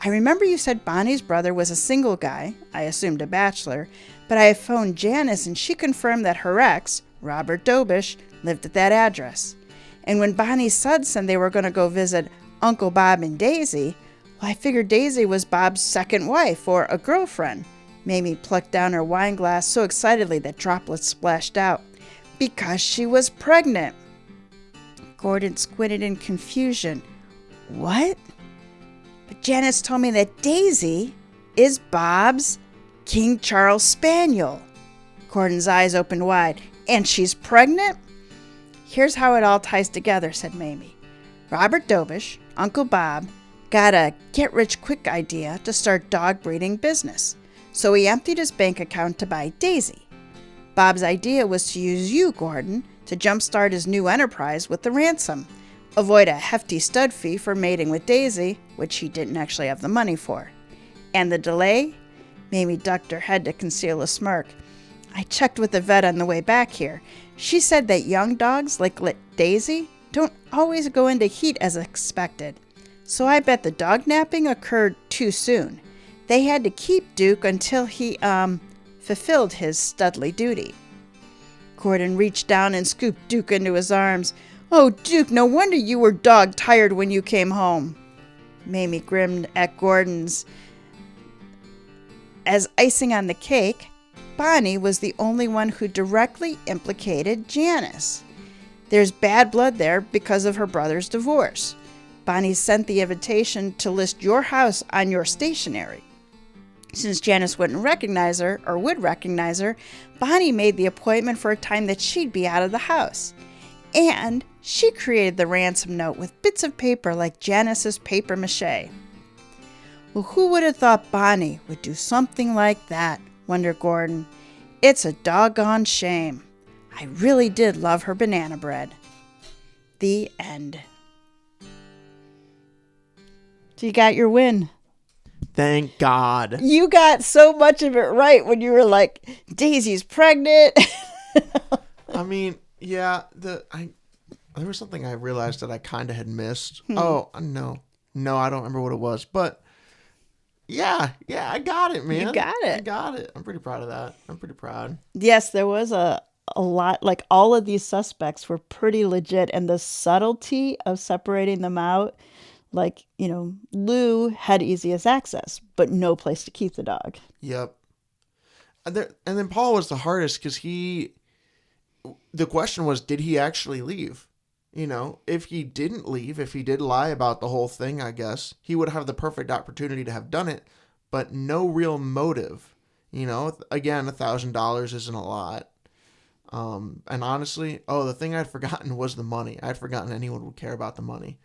I remember you said Bonnie's brother was a single guy, I assumed a bachelor, but I phoned Janice and she confirmed that her ex, Robert Dobish, lived at that address. And when Bonnie's sons said they were going to go visit Uncle Bob and Daisy, well, I figured Daisy was Bob's second wife or a girlfriend." Mamie plucked down her wine glass so excitedly that droplets splashed out. "Because she was pregnant." Gordon squinted in confusion. "What?" But Janice told me that Daisy is Bob's King Charles Spaniel. Gordon's eyes opened wide. And she's pregnant? Here's how it all ties together, said Mamie. Robert Dobish, Uncle Bob, got a get-rich-quick idea to start dog breeding business. So he emptied his bank account to buy Daisy. Bob's idea was to use you, Gordon, to jumpstart his new enterprise with the ransom. Avoid a hefty stud fee for mating with Daisy, which he didn't actually have the money for. And the delay? Mamie ducked her head to conceal a smirk. I checked with the vet on the way back here. She said that young dogs, like Daisy, don't always go into heat as expected. So I bet the dog napping occurred too soon. They had to keep Duke until he, fulfilled his studly duty. Gordon reached down and scooped Duke into his arms. Oh, Duke, no wonder you were dog-tired when you came home. Mamie grinned at Gordon's. As icing on the cake, Bonnie was the only one who directly implicated Janice. There's bad blood there because of her brother's divorce. Bonnie sent the invitation to list your house on your stationery. Since Janice wouldn't recognize her, or would recognize her, Bonnie made the appointment for a time that she'd be out of the house. And she created the ransom note with bits of paper like Janice's paper mache. Well, who would have thought Bonnie would do something like that, wondered Gordon. It's a doggone shame. I really did love her banana bread. The end. So you got your win. Thank God. You got so much of it right when you were like, Daisy's pregnant. I mean, yeah, there was something I realized that I kind of had missed. Oh, no, I don't remember what it was, but yeah, I got it, man. You got it. I got it. I'm pretty proud of that. I'm pretty proud. Yes, there was a lot, like all of these suspects were pretty legit, and the subtlety of separating them out, like, Lou had easiest access, but no place to keep the dog. Yep. And then Paul was the hardest because the question was, did he actually leave? If he didn't leave, if he did lie about the whole thing, I guess, he would have the perfect opportunity to have done it, but no real motive. Again, $1,000 isn't a lot. And honestly, the thing I'd forgotten was the money. I'd forgotten anyone would care about the money.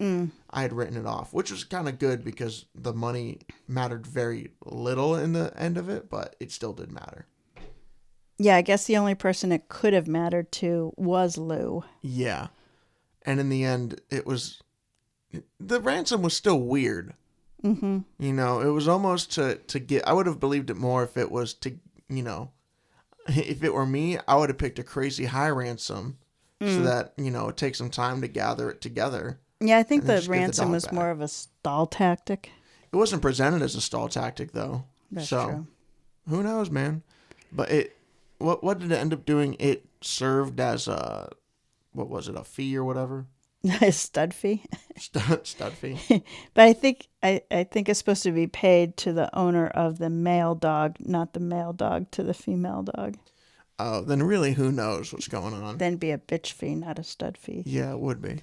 I had written it off, which was kind of good because the money mattered very little in the end of it, but it still did matter. Yeah, I guess the only person it could have mattered to was Lou. Yeah. And in the end, the ransom was still weird. Mm-hmm. It was almost to get, I would have believed it more if it was to, if it were me, I would have picked a crazy high ransom so that, it takes some time to gather it together. Yeah, I think the ransom was more of a stall tactic. It wasn't presented as a stall tactic, though. That's true. Who knows, man? But what did it end up doing? It served as a fee or whatever? A stud fee. Stud fee. But I think it's supposed to be paid to the owner of the male dog, not the male dog to the female dog. Oh, then really, who knows what's going on? Then be a bitch fee, not a stud fee. Yeah, it would be.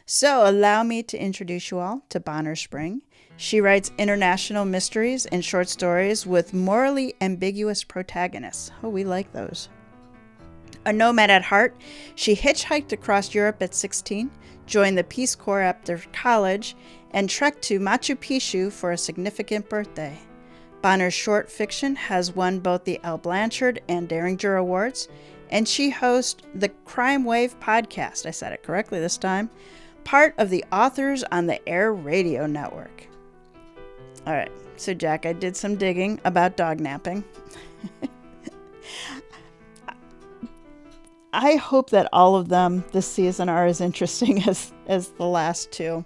So allow me to introduce you all to Bonner Spring. She writes international mysteries and short stories with morally ambiguous protagonists. Oh, we like those. A nomad at heart, she hitchhiked across Europe at 16, joined the Peace Corps after college, and trekked to Machu Picchu for a significant birthday. Bonner's short fiction has won both the L. Blanchard and Derringer Awards, and she hosts the Crime Wave podcast, I said it correctly this time, part of the Authors on the Air radio network. All right, so Jack, I did some digging about dog napping. I hope that all of them this season are as interesting as the last two.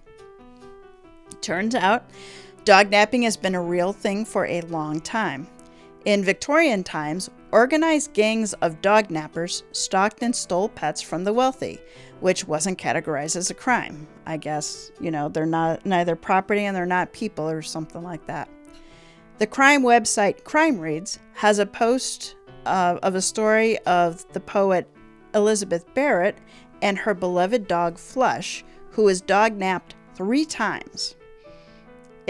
Turns out, dog napping has been a real thing for a long time. In Victorian times, organized gangs of dog nappers stalked and stole pets from the wealthy, which wasn't categorized as a crime. I guess, they're neither property and they're not people or something like that. The crime website Crime Reads has a post of a story of the poet Elizabeth Barrett and her beloved dog Flush, who was dog napped 3 times.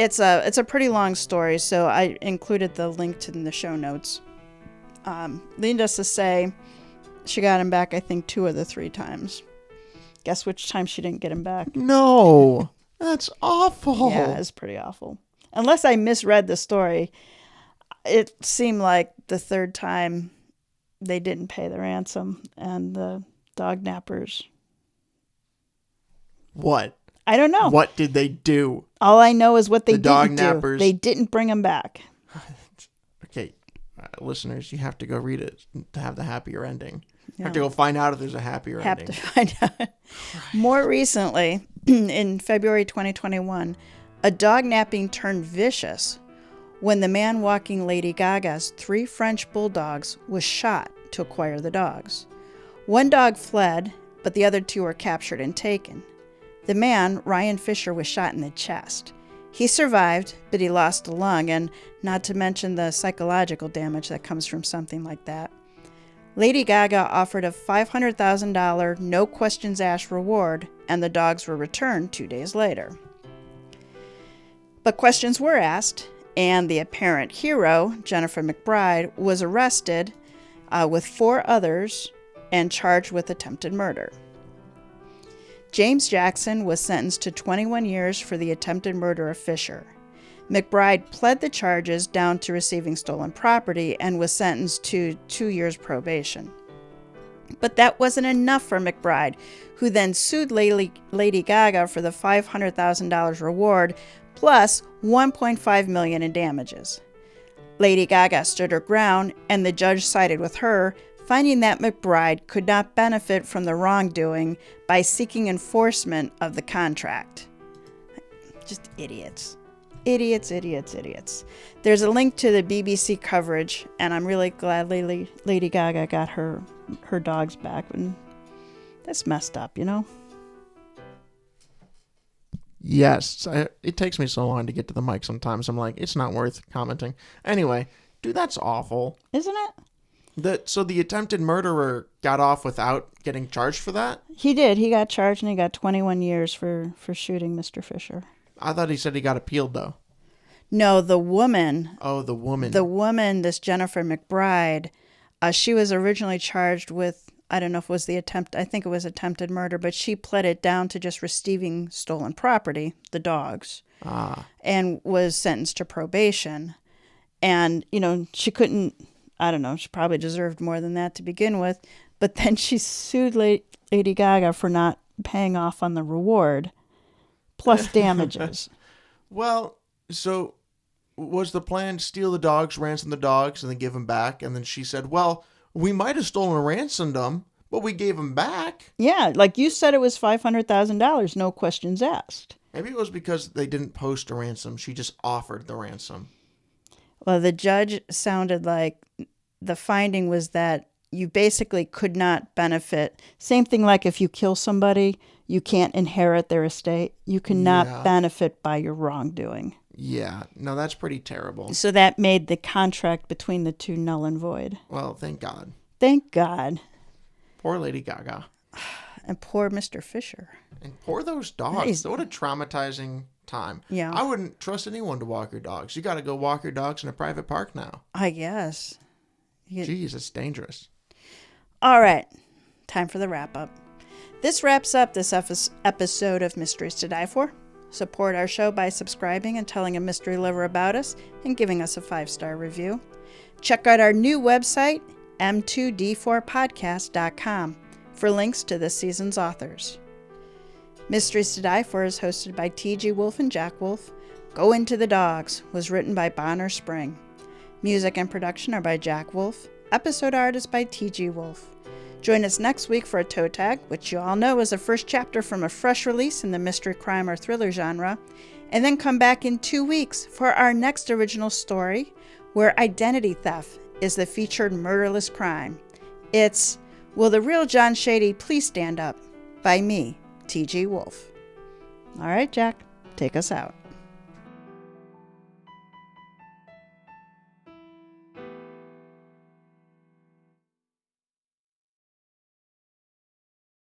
It's a pretty long story, so I included the link in the show notes. Needless to say, she got him back, I think, 2 of the 3 times. Guess which time she didn't get him back? No, that's awful. Yeah, it's pretty awful. Unless I misread the story, it seemed like the 3rd time they didn't pay the ransom, and the dog nappers. What? I don't know. What did they do? All I know is what they dog didn't do. nappers. They didn't bring him back. Okay, listeners, you have to go read it to have the happier ending. You Yeah. have to go find out if there's a happier Have ending. to find out. More recently, in February 2021, a dog napping turned vicious when the man walking Lady Gaga's 3 French bulldogs was shot to acquire the dogs. One dog fled, but the other 2 were captured and taken. The man, Ryan Fisher, was shot in the chest. He survived, but he lost a lung, and not to mention the psychological damage that comes from something like that. Lady Gaga offered a $500,000 no questions asked reward, and the dogs were returned 2 days later. But questions were asked, and the apparent hero, Jennifer McBride, was arrested with 4 others and charged with attempted murder. James Jackson was sentenced to 21 years for the attempted murder of Fisher. McBride pled the charges down to receiving stolen property and was sentenced to 2 years probation. But that wasn't enough for McBride, who then sued Lady Gaga for the $500,000 reward plus $1.5 million in damages. Lady Gaga stood her ground, and the judge sided with her, finding that McBride could not benefit from the wrongdoing by seeking enforcement of the contract. Just idiots. Idiots, idiots, idiots. There's a link to the BBC coverage, and I'm really glad Lady Gaga got her dogs back. And that's messed up, you know? Yes. It takes me so long to get to the mic sometimes. I'm like, it's not worth commenting. Anyway, dude, that's awful. Isn't it? So the attempted murderer got off without getting charged for that? He did. He got charged, and he got 21 years for shooting Mr. Fisher. I thought he said he got appealed, though. No, the woman. Oh, the woman. The woman, this Jennifer McBride, she was originally charged with, I don't know if it was I think it was attempted murder, but she pled it down to just receiving stolen property, the dogs, and was sentenced to probation. And, she couldn't, I don't know, she probably deserved more than that to begin with, but then she sued Lady Gaga for not paying off on the reward, plus damages. Well, so was the plan to steal the dogs, ransom the dogs, and then give them back? And then she said, well, we might have stolen and ransomed them, but we gave them back. Yeah, like you said, it was $500,000, no questions asked. Maybe it was because they didn't post a ransom. She just offered the ransom. Well, the judge sounded like the finding was that you basically could not benefit. Same thing like if you kill somebody, you can't inherit their estate. You cannot benefit by your wrongdoing. Yeah, no, that's pretty terrible. So that made the contract between the 2 null and void. Well, thank God. Thank God. Poor Lady Gaga. And poor Mr. Fisher. And poor those dogs. What a traumatizing time. Yeah. I wouldn't trust anyone to walk your dogs. You got to go walk your dogs in a private park now. I guess. Jeez, it's dangerous. All right. Time for the wrap-up. This wraps up this episode of Mysteries to Die For. Support our show by subscribing and telling a mystery lover about us and giving us a 5-star review. Check out our new website, m2d4podcast.com, for links to this season's authors. Mysteries to Die For is hosted by TG Wolff and Jack Wolff. Go Into the Dogs was written by Bonner Spring. Music and production are by Jack Wolff. Episode art is by TG Wolff. Join us next week for a toe tag, which you all know is the first chapter from a fresh release in the mystery, crime, or thriller genre, and then come back in 2 weeks for our next original story, where identity theft is the featured murderless crime. It's Will the Real John Shady Please Stand Up? By me, TG Wolff. All right, Jack, take us out.